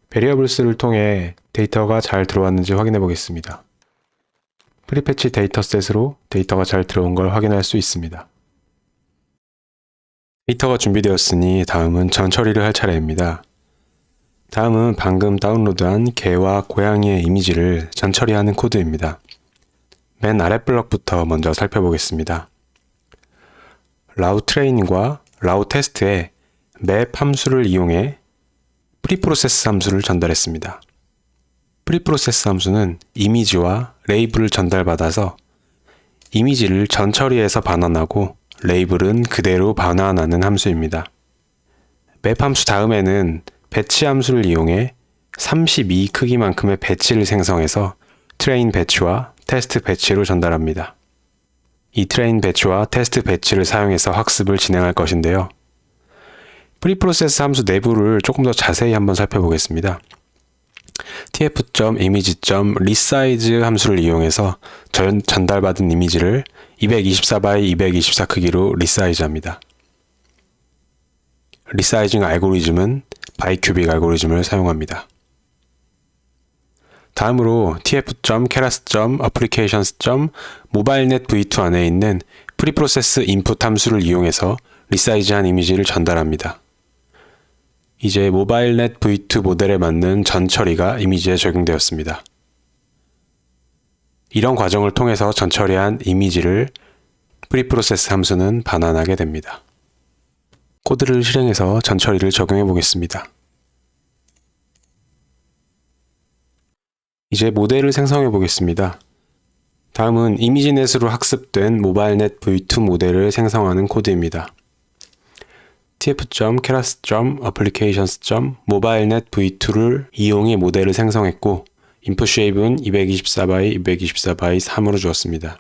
베리어블스를 통해 데이터가 잘 들어왔는지 확인해 보겠습니다. 프리패치 데이터셋으로 데이터가 잘 들어온 걸 확인할 수 있습니다. 데이터가 준비되었으니 다음은 전 처리를 할 차례입니다. 다음은 방금 다운로드한 개와 고양이의 이미지를 전 처리하는 코드입니다. 맨 아래 블럭부터 먼저 살펴보겠습니다. 라우 트레인과 라우 테스트에 맵 함수를 이용해 프리프로세스 함수를 전달했습니다. 프리프로세스 함수는 이미지와 레이블을 전달받아서 이미지를 전 처리해서 반환하고 레이블은 그대로 반환하는 함수입니다. 맵 함수 다음에는 배치 함수를 이용해 32 크기만큼의 배치를 생성해서 트레인 배치와 테스트 배치로 전달합니다. 이 트레인 배치와 테스트 배치를 사용해서 학습을 진행할 것인데요. 프리프로세스 함수 내부를 조금 더 자세히 한번 살펴보겠습니다. tf.image.resize 함수를 이용해서 전달받은 이미지를 224x 224 크기로 리사이즈합니다. 리사이징 알고리즘은 바이큐빅 알고리즘을 사용합니다. 다음으로 tf.keras.applications.mobilenet v2 안에 있는 프리프로세스 인풋 함수를 이용해서 리사이즈한 이미지를 전달합니다. 이제 모바일넷 v2 모델에 맞는 전 처리가 이미지에 적용되었습니다. 이런 과정을 통해서 전 처리한 이미지를 프리프로세스 함수는 반환하게 됩니다. 코드를 실행해서 전 처리를 적용해 보겠습니다. 이제 모델을 생성해 보겠습니다. 다음은 이미지넷으로 학습된 모바일넷 v2 모델을 생성하는 코드입니다. tf.keras.applications.mobilenet v2를 이용해 모델을 생성했고 input shape은 224x 224x 3으로 주었습니다.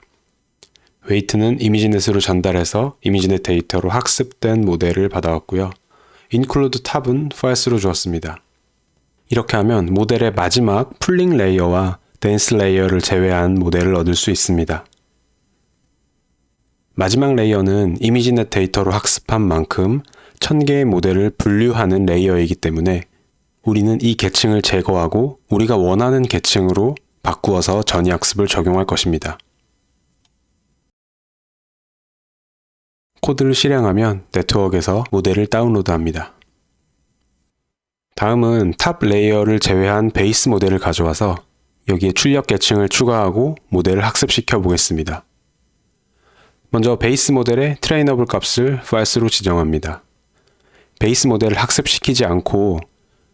weight는 이미지넷으로 전달해서 이미지넷 데이터로 학습된 모델을 받아왔고요. include tab은 false로 주었습니다. 이렇게 하면 모델의 마지막 풀링 레이어와 댄스 레이어를 제외한 모델을 얻을 수 있습니다. 마지막 레이어는 이미지넷 데이터로 학습한 만큼 1000개의 모델을 분류하는 레이어이기 때문에 우리는 이 계층을 제거하고 우리가 원하는 계층으로 바꾸어서 전이 학습을 적용할 것입니다. 코드를 실행하면 네트워크에서 모델을 다운로드합니다. 다음은 탑 레이어를 제외한 베이스 모델을 가져와서 여기에 출력 계층을 추가하고 모델을 학습시켜 보겠습니다. 먼저 베이스 모델의 트레이너블 값을 false로 지정합니다. 베이스 모델을 학습시키지 않고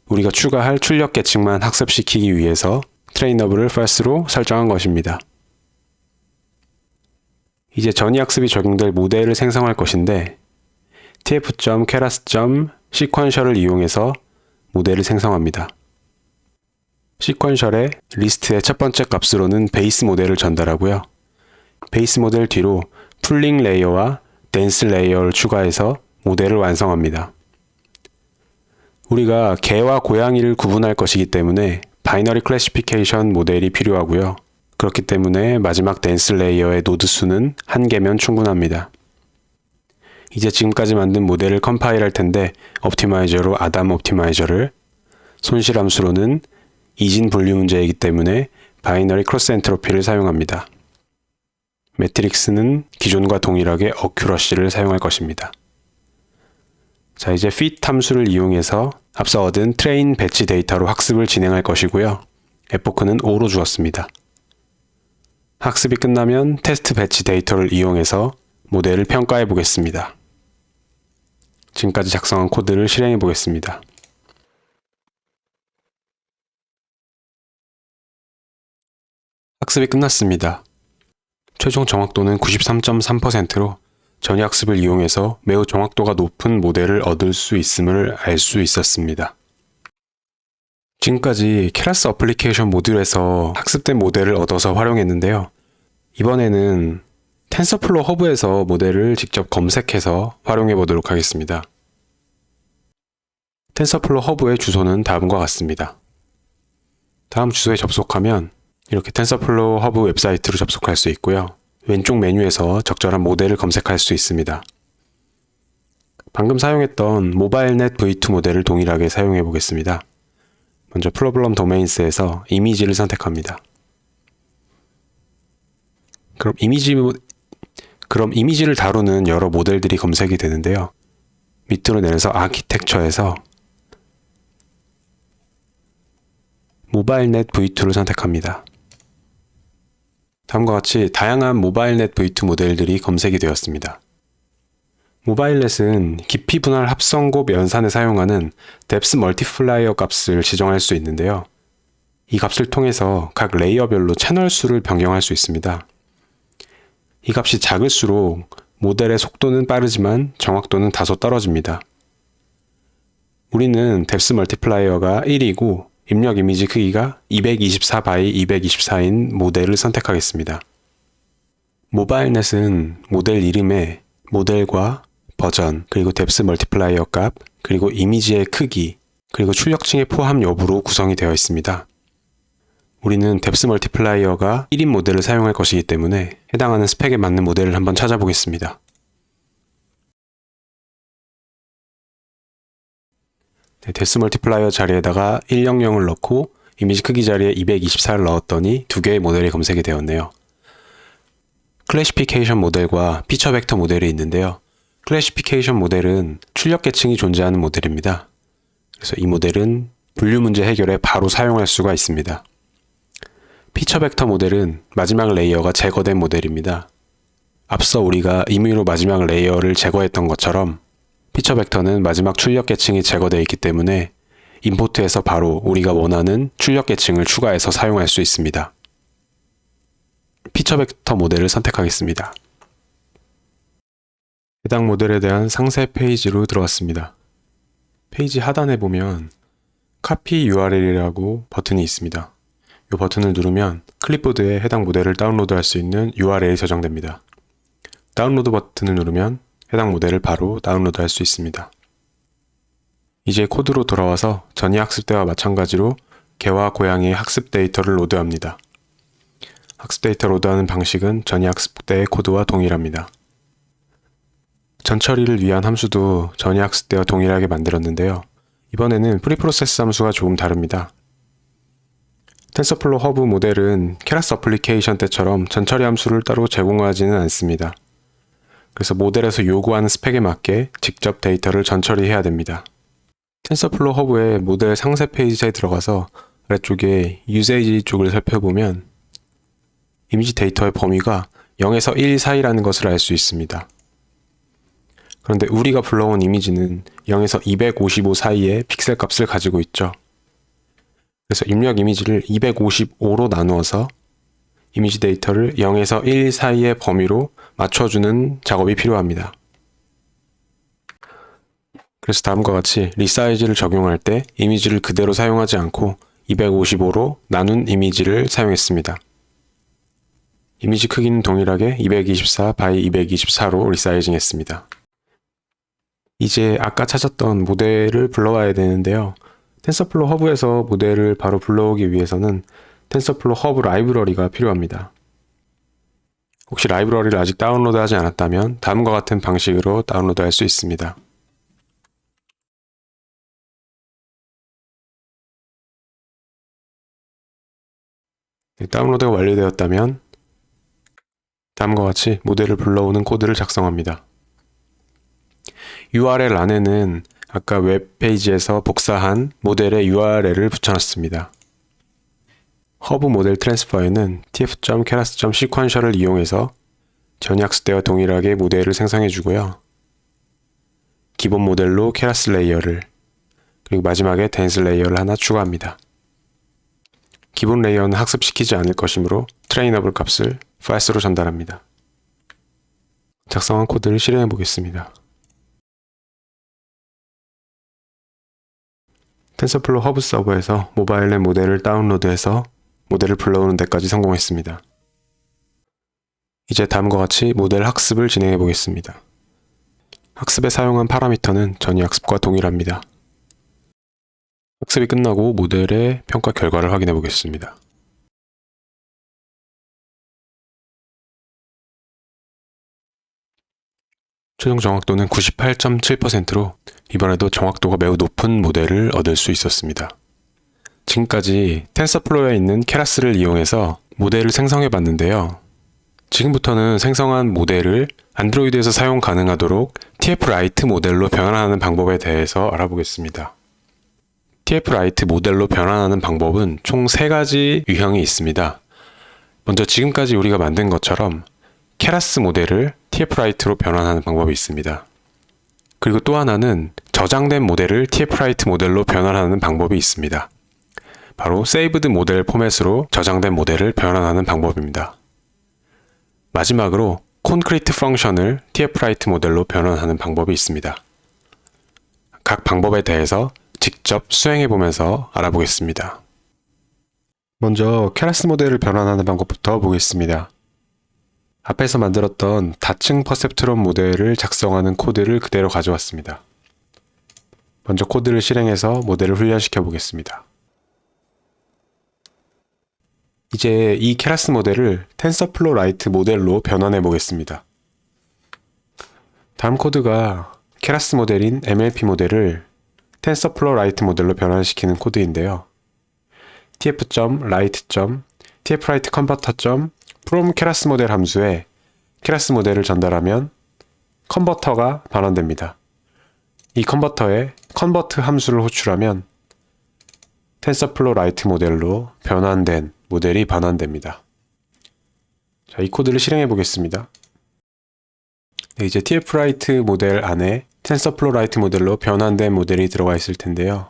우리가 추가할 출력 계층만 학습시키기 위해서 트레이너블을 false로 설정한 것입니다. 이제 전이학습이 적용될 모델을 생성할 것인데 tf.keras.sequential을 이용해서 모델을 생성합니다. 시퀀셜의 리스트의 첫 번째 값으로는 베이스 모델을 전달하고요. 베이스 모델 뒤로 풀링 레이어와 댄스 레이어를 추가해서 모델을 완성합니다. 우리가 개와 고양이를 구분할 것이기 때문에 바이너리 클래시피케이션 모델이 필요하고요. 그렇기 때문에 마지막 댄스 레이어의 노드 수는 1개면 충분합니다. 이제 지금까지 만든 모델을 컴파일할 텐데 옵티마이저로 아담 옵티마이저를, 손실 함수로는 이진 분류 문제이기 때문에 바이너리 크로스 엔트로피를 사용합니다. 매트릭스는 기존과 동일하게 어큐러시를 사용할 것입니다. 자, 이제 fit 함수를 이용해서 앞서 얻은 트레인 배치 데이터로 학습을 진행할 것이고요. 에포크는 5로 주었습니다. 학습이 끝나면 테스트 배치 데이터를 이용해서 모델을 평가해 보겠습니다. 지금까지 작성한 코드를 실행해 보겠습니다. 학습이 끝났습니다. 최종 정확도는 93.3%로 전이학습을 이용해서 매우 정확도가 높은 모델을 얻을 수 있음을 알 수 있었습니다. 지금까지 케라스 어플리케이션 모듈에서 학습된 모델을 얻어서 활용했는데요. 이번에는 텐서플로우 허브에서 모델을 직접 검색해서 활용해 보도록 하겠습니다. 텐서플로우 허브의 주소는 다음과 같습니다. 다음 주소에 접속하면 이렇게 텐서플로우 허브 웹사이트로 접속할 수 있고요. 왼쪽 메뉴에서 적절한 모델을 검색할 수 있습니다. 방금 사용했던 모바일넷 V2 모델을 동일하게 사용해 보겠습니다. 먼저 프로블럼 도메인스에서 이미지를 선택합니다. 그럼 이미지를 다루는 여러 모델들이 검색이 되는데요. 밑으로 내려서 아키텍처에서 모바일넷 V2를 선택합니다. 다음과 같이 다양한 모바일넷 V2 모델들이 검색이 되었습니다. 모바일넷은 깊이 분할 합성곱 연산에 사용하는 depth multiplier 값을 지정할 수 있는데요. 이 값을 통해서 각 레이어별로 채널 수를 변경할 수 있습니다. 이 값이 작을수록 모델의 속도는 빠르지만 정확도는 다소 떨어집니다. 우리는 depth multiplier가 1이고 입력 이미지 크기가 224x 224인 모델을 선택하겠습니다. 모바일넷은 모델 이름에 모델과 버전, 그리고 depth multiplier 값, 그리고 이미지의 크기, 그리고 출력층의 포함 여부로 구성이 되어 있습니다. 우리는 depth multiplier가 1인 모델을 사용할 것이기 때문에 해당하는 스펙에 맞는 모델을 한번 찾아보겠습니다. depth multiplier 자리에다가 100을 넣고 이미지 크기 자리에 224를 넣었더니 두 개의 모델이 검색이 되었네요. 클래시피케이션 모델과 피처 벡터 모델이 있는데요. 클래시피케이션 모델은 출력 계층이 존재하는 모델입니다. 그래서 이 모델은 분류 문제 해결에 바로 사용할 수가 있습니다. 피처 벡터 모델은 마지막 레이어가 제거된 모델입니다. 앞서 우리가 임의로 마지막 레이어를 제거했던 것처럼 피처 벡터는 마지막 출력 계층이 제거되어 있기 때문에 임포트에서 바로 우리가 원하는 출력 계층을 추가해서 사용할 수 있습니다. 피처 벡터 모델을 선택하겠습니다. 해당 모델에 대한 상세 페이지로 들어왔습니다. 페이지 하단에 보면 Copy URL이라고 버튼이 있습니다. 이 버튼을 누르면 클립보드에 해당 모델을 다운로드할 수 있는 URL이 저장됩니다. 다운로드 버튼을 누르면 해당 모델을 바로 다운로드할 수 있습니다. 이제 코드로 돌아와서 전이 학습 때와 마찬가지로 개와 고양이의 학습 데이터를 로드합니다. 학습 데이터 로드하는 방식은 전이 학습 때의 코드와 동일합니다. 전 처리를 위한 함수도 전이 학습 때와 동일하게 만들었는데요. 이번에는 프리프로세스 함수가 조금 다릅니다. 텐서플로우 허브 모델은 케라스 어플리케이션 때처럼 전 처리 함수를 따로 제공하지는 않습니다. 그래서 모델에서 요구하는 스펙에 맞게 직접 데이터를 전 처리해야 됩니다. 텐서플로우 허브의 모델 상세 페이지에 들어가서 아래쪽에 유세이지 쪽을 살펴보면 이미지 데이터의 범위가 0에서 1 사이라는 것을 알 수 있습니다. 그런데 우리가 불러온 이미지는 0에서 255 사이의 픽셀 값을 가지고 있죠. 그래서 입력 이미지를 255로 나누어서 이미지 데이터를 0에서 1 사이의 범위로 맞춰주는 작업이 필요합니다. 그래서 다음과 같이 리사이즈를 적용할 때 이미지를 그대로 사용하지 않고 255로 나눈 이미지를 사용했습니다. 이미지 크기는 동일하게 224 by 224로 리사이징 했습니다. 이제 아까 찾았던 모델을 불러와야 되는데요. 텐서플로우 허브에서 모델을 바로 불러오기 위해서는 텐서플로우 허브 라이브러리가 필요합니다. 혹시 라이브러리를 아직 다운로드하지 않았다면 다음과 같은 방식으로 다운로드할 수 있습니다. 다운로드가 완료되었다면 다음과 같이 모델을 불러오는 코드를 작성합니다. URL 안에는 아까 웹페이지에서 복사한 모델의 URL을 붙여놨습니다. 허브 모델 트랜스퍼에는 tf.keras.sequential을 이용해서 전약수 때와 동일하게 모델을 생성해주고요. 기본 모델로 keras 레이어를, 그리고 마지막에 dense 레이어를 하나 추가합니다. 기본 레이어는 학습시키지 않을 것이므로 trainable 값을 false로 전달합니다. 작성한 코드를 실행해 보겠습니다. 텐서플로우 허브 서버에서 모바일 앱 모델을 다운로드해서 모델을 불러오는 데까지 성공했습니다. 이제 다음과 같이 모델 학습을 진행해 보겠습니다. 학습에 사용한 파라미터는 전이 학습과 동일합니다. 학습이 끝나고 모델의 평가 결과를 확인해 보겠습니다. 최종 정확도는 98.7%로 이번에도 정확도가 매우 높은 모델을 얻을 수 있었습니다. 지금까지 텐서플로우에 있는 케라스를 이용해서 모델을 생성해 봤는데요. 지금부터는 생성한 모델을 안드로이드에서 사용 가능하도록 TF-Lite 모델로 변환하는 방법에 대해서 알아보겠습니다. TF-Lite 모델로 변환하는 방법은 총 3가지 유형이 있습니다. 먼저 지금까지 우리가 만든 것처럼 케라스 모델을 TF-Lite로 변환하는 방법이 있습니다. 그리고 또 하나는 저장된 모델을 TF-Lite 모델로 변환하는 방법이 있습니다. 바로 saved 모델 포맷으로 저장된 모델을 변환하는 방법입니다. 마지막으로 concrete 펑션을 TF-Lite 모델로 변환하는 방법이 있습니다. 각 방법에 대해서 직접 수행해 보면서 알아보겠습니다. 먼저 케라스 모델을 변환하는 방법부터 보겠습니다. 앞에서 만들었던 다층 퍼셉트론 모델을 작성하는 코드를 그대로 가져왔습니다. 먼저 코드를 실행해서 모델을 훈련시켜 보겠습니다. 이제 이 케라스 모델을 텐서플로우 라이트 모델로 변환해 보겠습니다. 다음 코드가 케라스 모델인 MLP 모델을 텐서플로우 라이트 모델로 변환시키는 코드인데요. tf.write.tf-Lite converter. from keras 모델 함수에 keras 모델을 전달하면 컨버터가 반환됩니다. 이 컨버터에 convert 함수를 호출하면 텐서플로우 라이트 모델로 변환된 모델이 반환됩니다. 자, 이 코드를 실행해 보겠습니다. 네, 이제 TF-Lite 모델 안에 텐서플로우 라이트 모델로 변환된 모델이 들어가 있을 텐데요.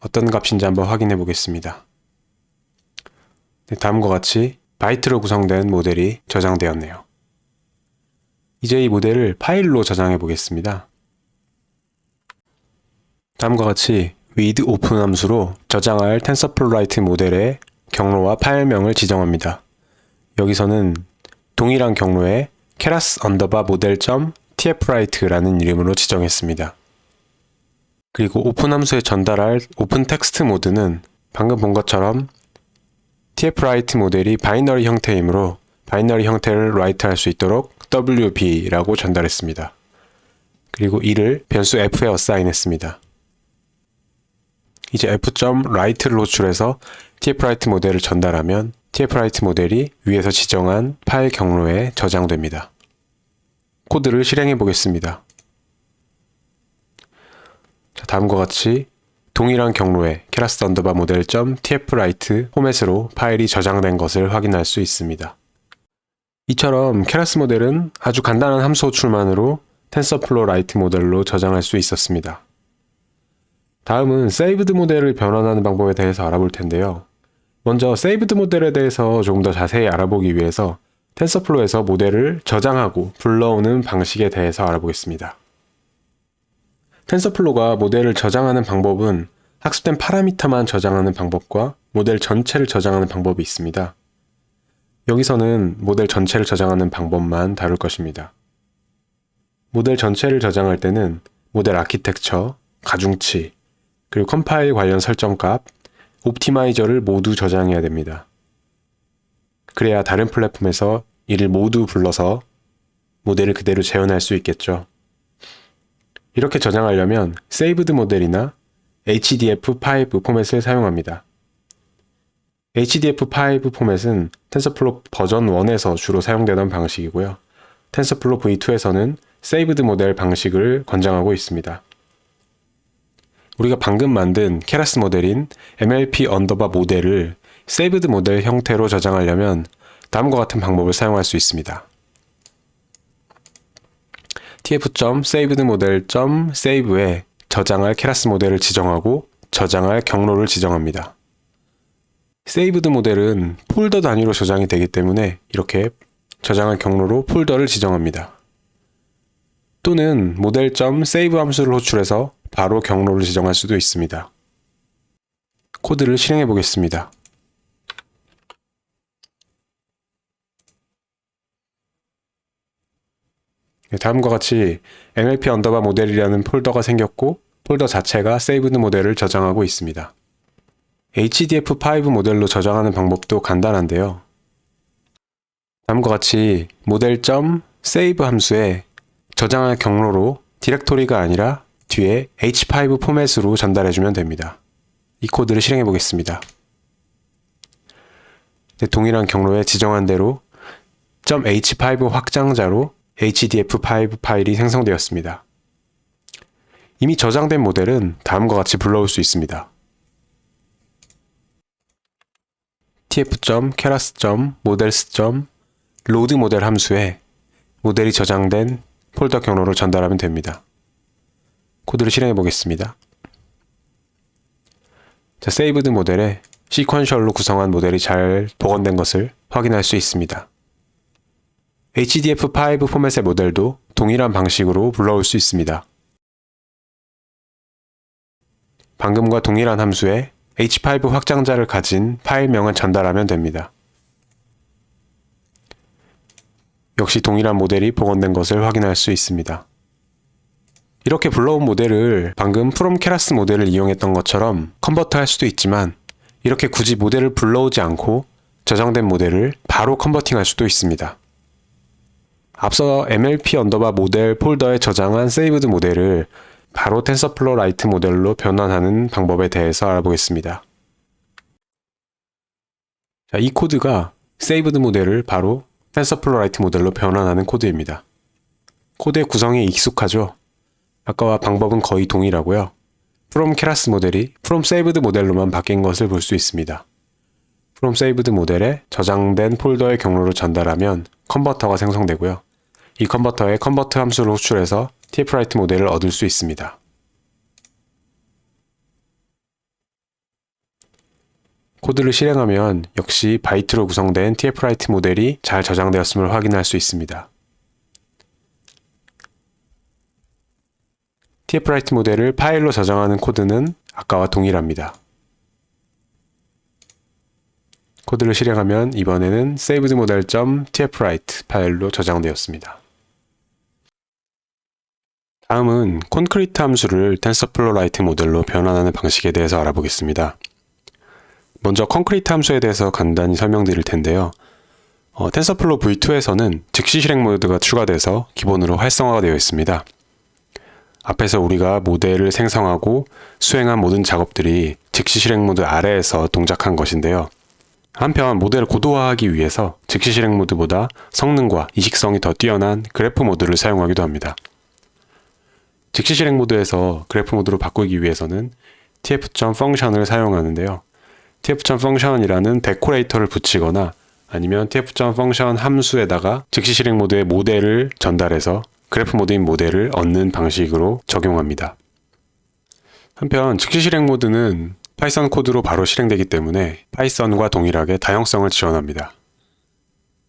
어떤 값인지 한번 확인해 보겠습니다. 네, 다음과 같이 바이트로 구성된 모델이 저장되었네요. 이제 이 모델을 파일로 저장해 보겠습니다. 다음과 같이 with open 함수로 저장할 텐서플로우 라이트 모델의 경로와 파일명을 지정합니다. 여기서는 동일한 경로에 keras model.tf-Lite라는 이름으로 지정했습니다. 그리고 오픈 함수에 전달할 오픈 텍스트 모드는 방금 본 것처럼 TF-Lite 모델이 바이너리 형태이므로 바이너리 형태를 write할 수 있도록 WB라고 전달했습니다. 그리고 이를 변수 f에 어사인했습니다. 이제 f.write를 호출해서 TF-Lite 모델을 전달하면 TF-Lite 모델이 위에서 지정한 파일 경로에 저장됩니다. 코드를 실행해 보겠습니다. 자, 다음과 같이 동일한 경로에 keras model.tf-Lite 포맷으로 파일이 저장된 것을 확인할 수 있습니다. 이처럼 keras 모델은 아주 간단한 함수 호출만으로 텐서플로우 라이트 모델로 저장할 수 있었습니다. 다음은 saved 모델을 변환하는 방법에 대해서 알아볼 텐데요. 먼저 세이브드 모델에 대해서 조금 더 자세히 알아보기 위해서 텐서플로우에서 모델을 저장하고 불러오는 방식에 대해서 알아보겠습니다. 텐서플로우가 모델을 저장하는 방법은 학습된 파라미터만 저장하는 방법과 모델 전체를 저장하는 방법이 있습니다. 여기서는 모델 전체를 저장하는 방법만 다룰 것입니다. 모델 전체를 저장할 때는 모델 아키텍처, 가중치, 그리고 컴파일 관련 설정값, 옵티마이저를 모두 저장해야 됩니다. 그래야 다른 플랫폼에서 이를 모두 불러서 모델을 그대로 재현할 수 있겠죠. 이렇게 저장하려면 saved 모델이나 HDF5 포맷을 사용합니다. HDF5 포맷은 텐서플로우 버전 1에서 주로 사용되던 방식이고요. 텐서플로우 v2에서는 saved 모델 방식을 권장하고 있습니다. 우리가 방금 만든 케라스 모델인 MLP 언더바 모델을 saved 모델 형태로 저장하려면 다음과 같은 방법을 사용할 수 있습니다. tf.savedmodel.save에 저장할 케라스 모델을 지정하고 저장할 경로를 지정합니다. saved 모델은 폴더 단위로 저장이 되기 때문에 이렇게 저장할 경로로 폴더를 지정합니다. 또는 model.save 함수를 호출해서 바로 경로를 지정할 수도 있습니다. 코드를 실행해 보겠습니다. 다음과 같이 MLP 언더바 모델이라는 폴더가 생겼고 폴더 자체가 saved 모델을 저장하고 있습니다. HDF5 모델로 저장하는 방법도 간단한데요. 다음과 같이 model.save 함수에 저장할 경로로 디렉토리가 아니라 뒤에 h5 포맷으로 전달해주면 됩니다. 이 코드를 실행해 보겠습니다. 동일한 경로에 지정한 대로 .h5 확장자로 HDF5 파일이 생성되었습니다. 이미 저장된 모델은 다음과 같이 불러올 수 있습니다. tf.keras.models.load 모델 함수에 모델이 저장된 폴더 경로를 전달하면 됩니다. 코드를 실행해 보겠습니다. 자, saved 모델에 시퀀셜로 구성한 모델이 잘 복원된 것을 확인할 수 있습니다. HDF5 포맷의 모델도 동일한 방식으로 불러올 수 있습니다. 방금과 동일한 함수에 h5 확장자를 가진 파일명을 전달하면 됩니다. 역시 동일한 모델이 복원된 것을 확인할 수 있습니다. 이렇게 불러온 모델을 방금 from keras 모델을 이용했던 것처럼 컨버트할 수도 있지만 이렇게 굳이 모델을 불러오지 않고 저장된 모델을 바로 컨버팅할 수도 있습니다. 앞서 MLP 언더바 모델 폴더에 저장한 saved 모델을 바로 텐서플로우 라이트 모델로 변환하는 방법에 대해서 알아보겠습니다. 자, 이 코드가 saved 모델을 바로 텐서플로우 라이트 모델로 변환하는 코드입니다. 코드의 구성이 익숙하죠? 아까와 방법은 거의 동일하고요. from keras 모델이 from saved 모델로만 바뀐 것을 볼 수 있습니다. from saved 모델에 저장된 폴더의 경로를 전달하면 컨버터가 생성되고요. 이 컨버터에 컨버트 함수를 호출해서 tfwrite 모델을 얻을 수 있습니다. 코드를 실행하면 역시 바이트로 구성된 tfwrite 모델이 잘 저장되었음을 확인할 수 있습니다. tfwrite 모델을 파일로 저장하는 코드는 아까와 동일합니다. 코드를 실행하면 이번에는 savedmodel.tfwrite 파일로 저장되었습니다. 다음은 concrete 함수를 TensorFlow Lite 모델로 변환하는 방식에 대해서 알아보겠습니다. 먼저 concrete 함수에 대해서 간단히 설명드릴 텐데요. TensorFlow v2에서는 즉시 실행 모드가 추가돼서 기본으로 활성화가 되어 있습니다. 앞에서 우리가 모델을 생성하고 수행한 모든 작업들이 즉시 실행 모드 아래에서 동작한 것인데요. 한편 모델을 고도화하기 위해서 즉시 실행 모드보다 성능과 이식성이 더 뛰어난 그래프 모드를 사용하기도 합니다. 즉시 실행 모드에서 그래프 모드로 바꾸기 위해서는 tf.function을 사용하는데요. tf.function이라는 데코레이터를 붙이거나 아니면 tf.function 함수에다가 즉시 실행 모드의 모델을 전달해서 그래프 모드인 모델을 얻는 방식으로 적용합니다. 한편 즉시 실행 모드는 파이썬 코드로 바로 실행되기 때문에 파이썬과 동일하게 다형성을 지원합니다.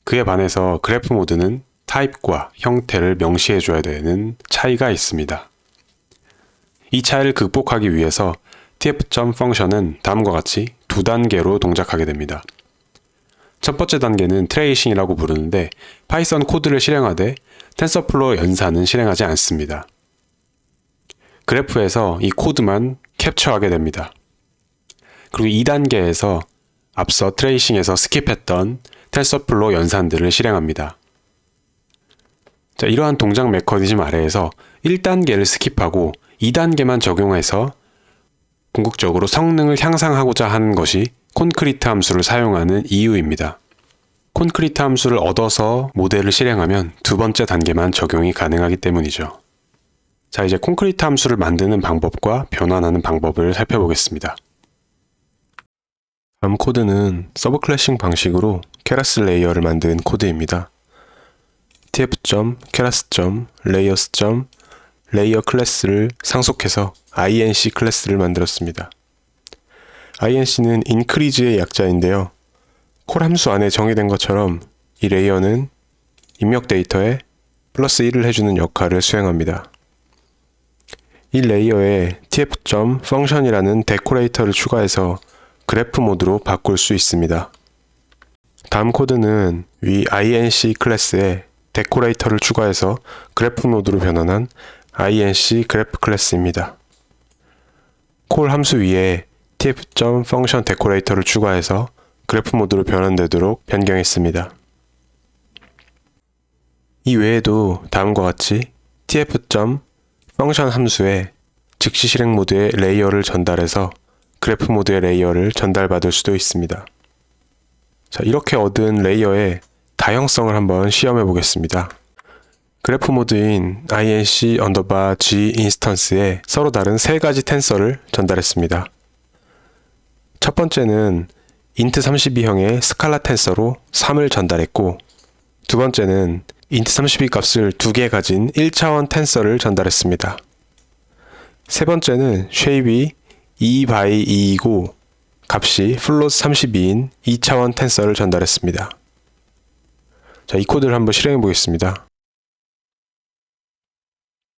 그에 반해서 그래프 모드는 타입과 형태를 명시해줘야 되는 차이가 있습니다. 이 차이를 극복하기 위해서 tf.function은 다음과 같이 두 단계로 동작하게 됩니다. 첫 번째 단계는 트레이싱이라고 부르는데 파이썬 코드를 실행하되 텐서플로우 연산은 실행하지 않습니다. 그래프에서 이 코드만 캡처하게 됩니다. 그리고 2단계에서 앞서 트레이싱에서 스킵했던 텐서플로우 연산들을 실행합니다. 자, 이러한 동작 메커니즘 아래에서 1단계를 스킵하고 2단계만 적용해서 궁극적으로 성능을 향상하고자 하는 것이 콘크리트 함수를 사용하는 이유입니다. 콘크리트 함수를 얻어서 모델을 실행하면 두 번째 단계만 적용이 가능하기 때문이죠. 자, 이제 콘크리트 함수를 만드는 방법과 변환하는 방법을 살펴보겠습니다. 다음 코드는 서브 클래싱 방식으로 케라스 레이어를 만든 코드입니다. tf.keras.layers.layer 클래스를 상속해서 inc 클래스를 만들었습니다. inc는 increase의 약자인데요. 콜 함수 안에 정의된 것처럼 이 레이어는 입력 데이터에 플러스 1을 해주는 역할을 수행합니다. 이 레이어에 tf.function이라는 데코레이터를 추가해서 그래프 모드로 바꿀 수 있습니다. 다음 코드는 위 inc 클래스에 데코레이터를 추가해서 그래프 모드로 변환한 inc 그래프 클래스입니다. 콜 함수 위에 tf.function 데코레이터를 추가해서 그래프 모드로 변환되도록 변경했습니다. 이 외에도 다음과 같이 tf.function 함수에 즉시 실행 모드의 레이어를 전달해서 그래프 모드의 레이어를 전달받을 수도 있습니다. 자, 이렇게 얻은 레이어의 다형성을 한번 시험해 보겠습니다. 그래프 모드인 inc_g 인스턴스에 서로 다른 세 가지 텐서를 전달했습니다. 첫 번째는 int32형의 스칼라 텐서로 3을 전달했고, 두 번째는 int32 값을 2개 가진 1차원 텐서를 전달했습니다. 세 번째는 쉐입이 2x2이고 값이 플롯 32인 2차원 텐서를 전달했습니다. 자, 이 코드를 한번 실행해 보겠습니다.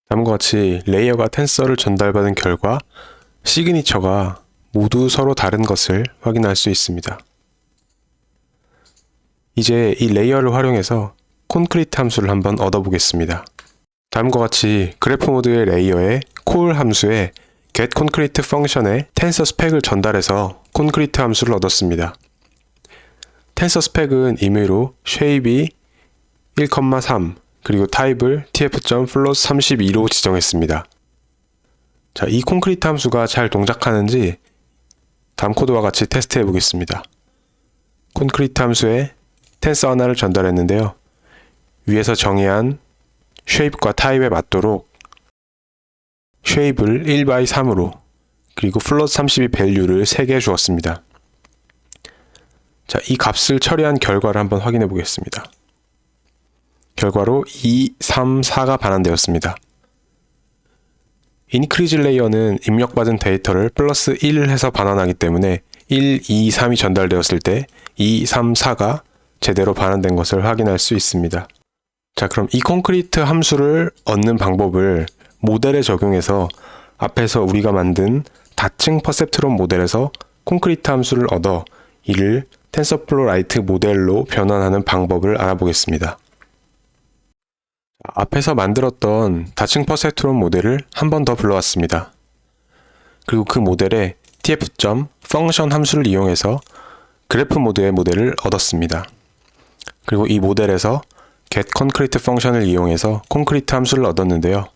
다음과 같이 레이어가 텐서를 전달받은 결과 시그니처가 모두 서로 다른 것을 확인할 수 있습니다. 이제 이 레이어를 활용해서 콘크리트 함수를 한번 얻어보겠습니다. 다음과 같이 그래프 모드의 레이어에 콜 함수에 getConcrete 펑션에 텐서 스펙을 전달해서 콘크리트 함수를 얻었습니다. 텐서 스펙은 임의로 쉐입이 1,3 그리고 타입을 tf.float32로 지정했습니다. 자, 이 콘크리트 함수가 잘 동작하는지 다음 코드와 같이 테스트해 보겠습니다. 콘크리트 함수에 텐서 하나를 전달했는데요. 위에서 정의한 쉐입과 타입에 맞도록 쉐입을 1x3으로 그리고 플롯 32 밸류를 3개 주었습니다. 자, 이 값을 처리한 결과를 한번 확인해 보겠습니다. 결과로 2, 3, 4가 반환되었습니다. 인크리즈 레이어는 입력받은 데이터를 플러스 1 해서 반환하기 때문에 1, 2, 3이 전달되었을 때 2, 3, 4가 제대로 반환된 것을 확인할 수 있습니다. 자, 그럼 이 콘크리트 함수를 얻는 방법을 모델에 적용해서 앞에서 우리가 만든 다층 퍼셉트론 모델에서 콘크리트 함수를 얻어 이를 텐서플로우 라이트 모델로 변환하는 방법을 알아보겠습니다. 앞에서 만들었던 다층 퍼셉트론 모델을 한 번 더 불러왔습니다. 그리고 그 모델에 tf.function 함수를 이용해서 그래프 모드의 모델을 얻었습니다. 그리고 이 모델에서 getConcrete 펑션을 이용해서 콘크리트 함수를 얻었는데요.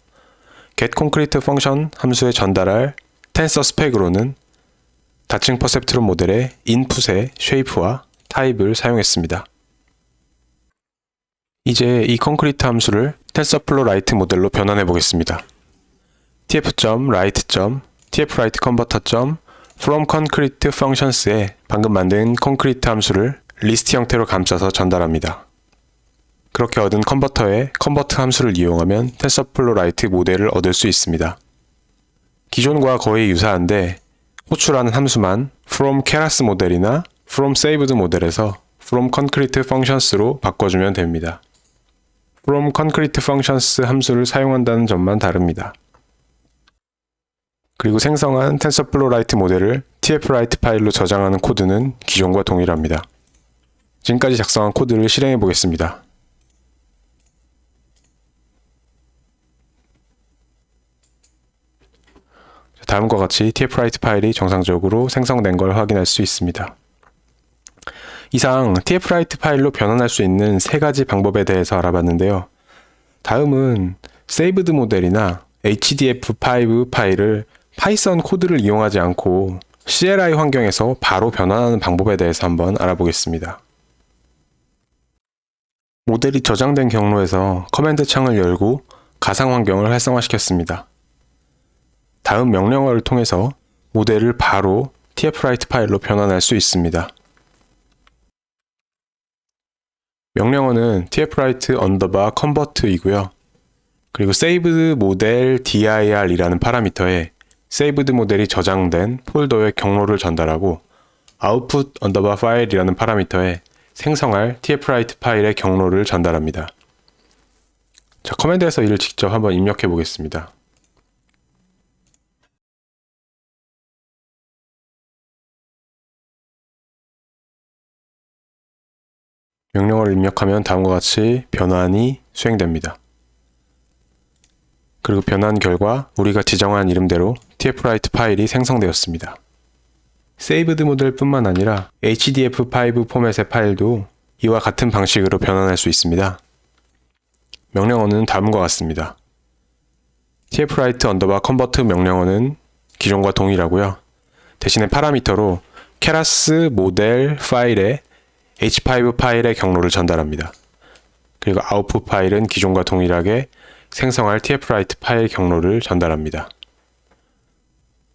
getConcrete 펑션 함수에 전달할 텐서 스펙으로는 다층 퍼셉트론 모델의 인풋의 쉐이프와 타입을 사용했습니다. 이제 이 콘크리트 함수를 텐서플로우 라이트 모델로 변환해 보겠습니다. tf.write.tfwriteConverter.from concrete functions에 방금 만든 콘크리트 함수를 리스트 형태로 감싸서 전달합니다. 그렇게 얻은 컨버터에 컨버트 함수를 이용하면 텐서플로우 라이트 모델을 얻을 수 있습니다. 기존과 거의 유사한데 호출하는 함수만 from keras 모델이나 from saved 모델에서 from concrete functions로 바꿔주면 됩니다. from concrete functions 함수를 사용한다는 점만 다릅니다. 그리고 생성한 TensorFlow-Lite 모델을 tf-write 파일로 저장하는 코드는 기존과 동일합니다. 지금까지 작성한 코드를 실행해 보겠습니다. 다음과 같이 tf-write 파일이 정상적으로 생성된 걸 확인할 수 있습니다. 이상 tf-write 파일로 변환할 수 있는 세 가지 방법에 대해서 알아봤는데요. 다음은 saved 모델이나 HDF5 파일을 파이썬 코드를 이용하지 않고 CLI 환경에서 바로 변환하는 방법에 대해서 한번 알아보겠습니다. 모델이 저장된 경로에서 커맨드 창을 열고 가상 환경을 활성화시켰습니다. 다음 명령어를 통해서 모델을 바로 tf-write 파일로 변환할 수 있습니다. 명령어는 tf-write_convert 이고요. 그리고 saved model dir이라는 파라미터에 saved 모델이 저장된 폴더의 경로를 전달하고 output_file이라는 파라미터에 생성할 tf-write 파일의 경로를 전달합니다. 자, 커맨드에서 이를 직접 한번 입력해 보겠습니다. 명령어를 입력하면 다음과 같이 변환이 수행됩니다. 그리고 변환 결과 우리가 지정한 이름대로 tf-write 파일이 생성되었습니다. saved 모델뿐만 아니라 HDF5 포맷의 파일도 이와 같은 방식으로 변환할 수 있습니다. 명령어는 다음과 같습니다. tf-write_convert 명령어는 기존과 동일하고요. 대신에 파라미터로 keras 모델 파일에 h5 파일의 경로를 전달합니다. 그리고 output 파일은 기존과 동일하게 생성할 tf-write 파일 경로를 전달합니다.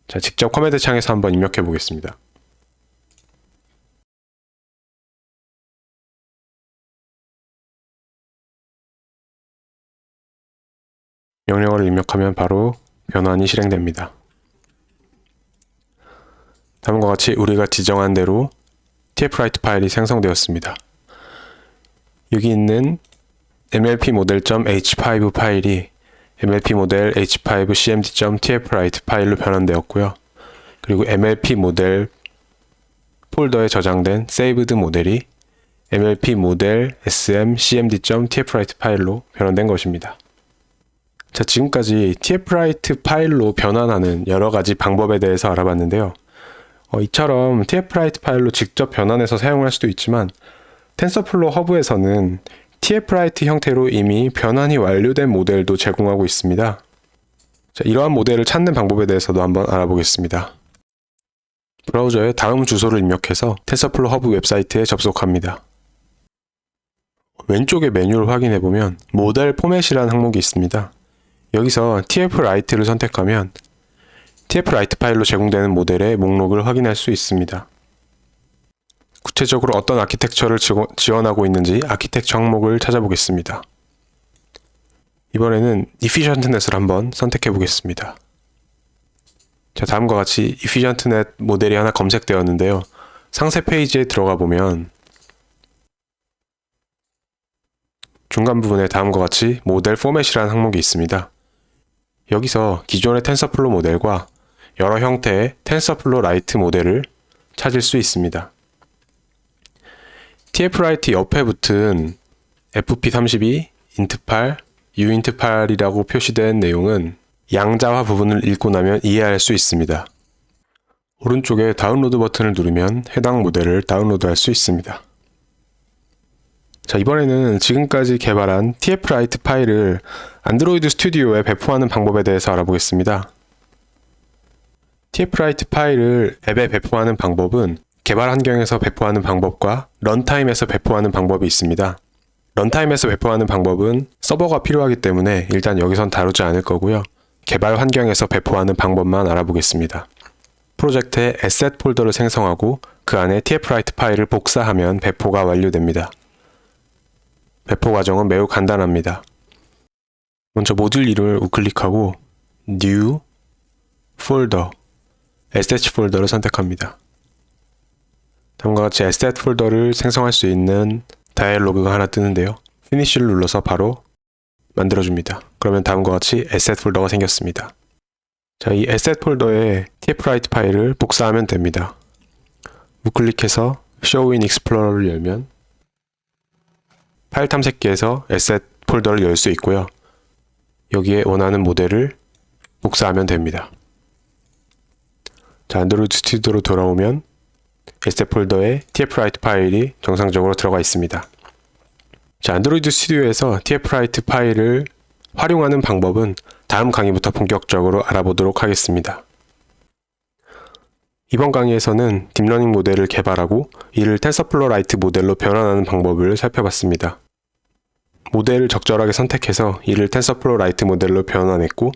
자, 직접 커맨드 창에서 한번 입력해 보겠습니다. 명령어를 입력하면 바로 변환이 실행됩니다. 다음과 같이 우리가 지정한 대로 tf-write 파일이 생성되었습니다. 여기 있는 mlp model.h5 파일이 mlp model h5cmd.tf-write 파일로 변환되었고요. 그리고 mlp model 폴더에 저장된 saved 모델이 mlp model smcmd.tf-write 파일로 변환된 것입니다. 자, 지금까지 tf-write 파일로 변환하는 여러 가지 방법에 대해서 알아봤는데요. 이처럼 tf-write 파일로 직접 변환해서 사용할 수도 있지만 텐서플로우 허브에서는 tf-write 형태로 이미 변환이 완료된 모델도 제공하고 있습니다. 자, 이러한 모델을 찾는 방법에 대해서도 한번 알아보겠습니다. 브라우저에 다음 주소를 입력해서 텐서플로우 허브 웹사이트에 접속합니다. 왼쪽의 메뉴를 확인해보면 모델 포맷이라는 항목이 있습니다. 여기서 tf-write를 선택하면 tf-write 파일로 제공되는 모델의 목록을 확인할 수 있습니다. 구체적으로 어떤 아키텍처를 지원하고 있는지 아키텍처 항목을 찾아보겠습니다. 이번에는 efficientnet을 한번 선택해 보겠습니다. 자, 다음과 같이 efficientnet 모델이 하나 검색되었는데요. 상세 페이지에 들어가 보면 중간 부분에 다음과 같이 모델 포맷이라는 항목이 있습니다. 여기서 기존의 텐서플로우 모델과 여러 형태의 TensorFlow-Lite 모델을 찾을 수 있습니다. tf-write 옆에 붙은 fp32, int8, uint8이라고 표시된 내용은 양자화 부분을 읽고 나면 이해할 수 있습니다. 오른쪽에 다운로드 버튼을 누르면 해당 모델을 다운로드할 수 있습니다. 자, 이번에는 지금까지 개발한 tf-write 파일을 안드로이드 스튜디오에 배포하는 방법에 대해서 알아보겠습니다. tf-write 파일을 앱에 배포하는 방법은 개발 환경에서 배포하는 방법과 런타임에서 배포하는 방법이 있습니다. 런타임에서 배포하는 방법은 서버가 필요하기 때문에 일단 여기선 다루지 않을 거고요. 개발 환경에서 배포하는 방법만 알아보겠습니다. 프로젝트에 asset 폴더를 생성하고 그 안에 tf-write 파일을 복사하면 배포가 완료됩니다. 배포 과정은 매우 간단합니다. 먼저 모듈 이름을 우클릭하고 New, Folder assets 폴더를 선택합니다. 다음과 같이 asset 폴더를 생성할 수 있는 다이얼로그가 하나 뜨는데요. 피니쉬를 눌러서 바로 만들어줍니다. 그러면 다음과 같이 asset 폴더가 생겼습니다. 자, 이 asset 폴더에 tfwrite 파일을 복사하면 됩니다. 우클릭해서 show in explorer를 열면 파일 탐색기에서 asset 폴더를 열 수 있고요. 여기에 원하는 모델을 복사하면 됩니다. 자, 안드로이드 스튜디오로 돌아오면 asset 폴더에 tfwrite 파일이 정상적으로 들어가 있습니다. 자, 안드로이드 스튜디오에서 tfwrite 파일을 활용하는 방법은 다음 강의부터 본격적으로 알아보도록 하겠습니다. 이번 강의에서는 딥러닝 모델을 개발하고 이를 텐서플로우 라이트 모델로 변환하는 방법을 살펴봤습니다. 모델을 적절하게 선택해서 이를 텐서플로우 라이트 모델로 변환했고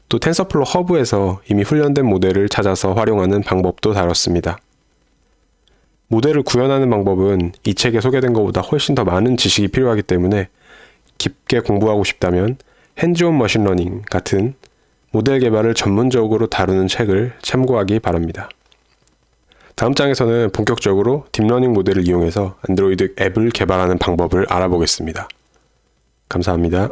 또 텐서플로우 허브에서 이미 훈련된 모델을 찾아서 활용하는 방법도 다뤘습니다. 모델을 구현하는 방법은 이 책에 소개된 것보다 훨씬 더 많은 지식이 필요하기 때문에 깊게 공부하고 싶다면 핸즈온 머신러닝 같은 모델 개발을 전문적으로 다루는 책을 참고하기 바랍니다. 다음 장에서는 본격적으로 딥러닝 모델을 이용해서 안드로이드 앱을 개발하는 방법을 알아보겠습니다. 감사합니다.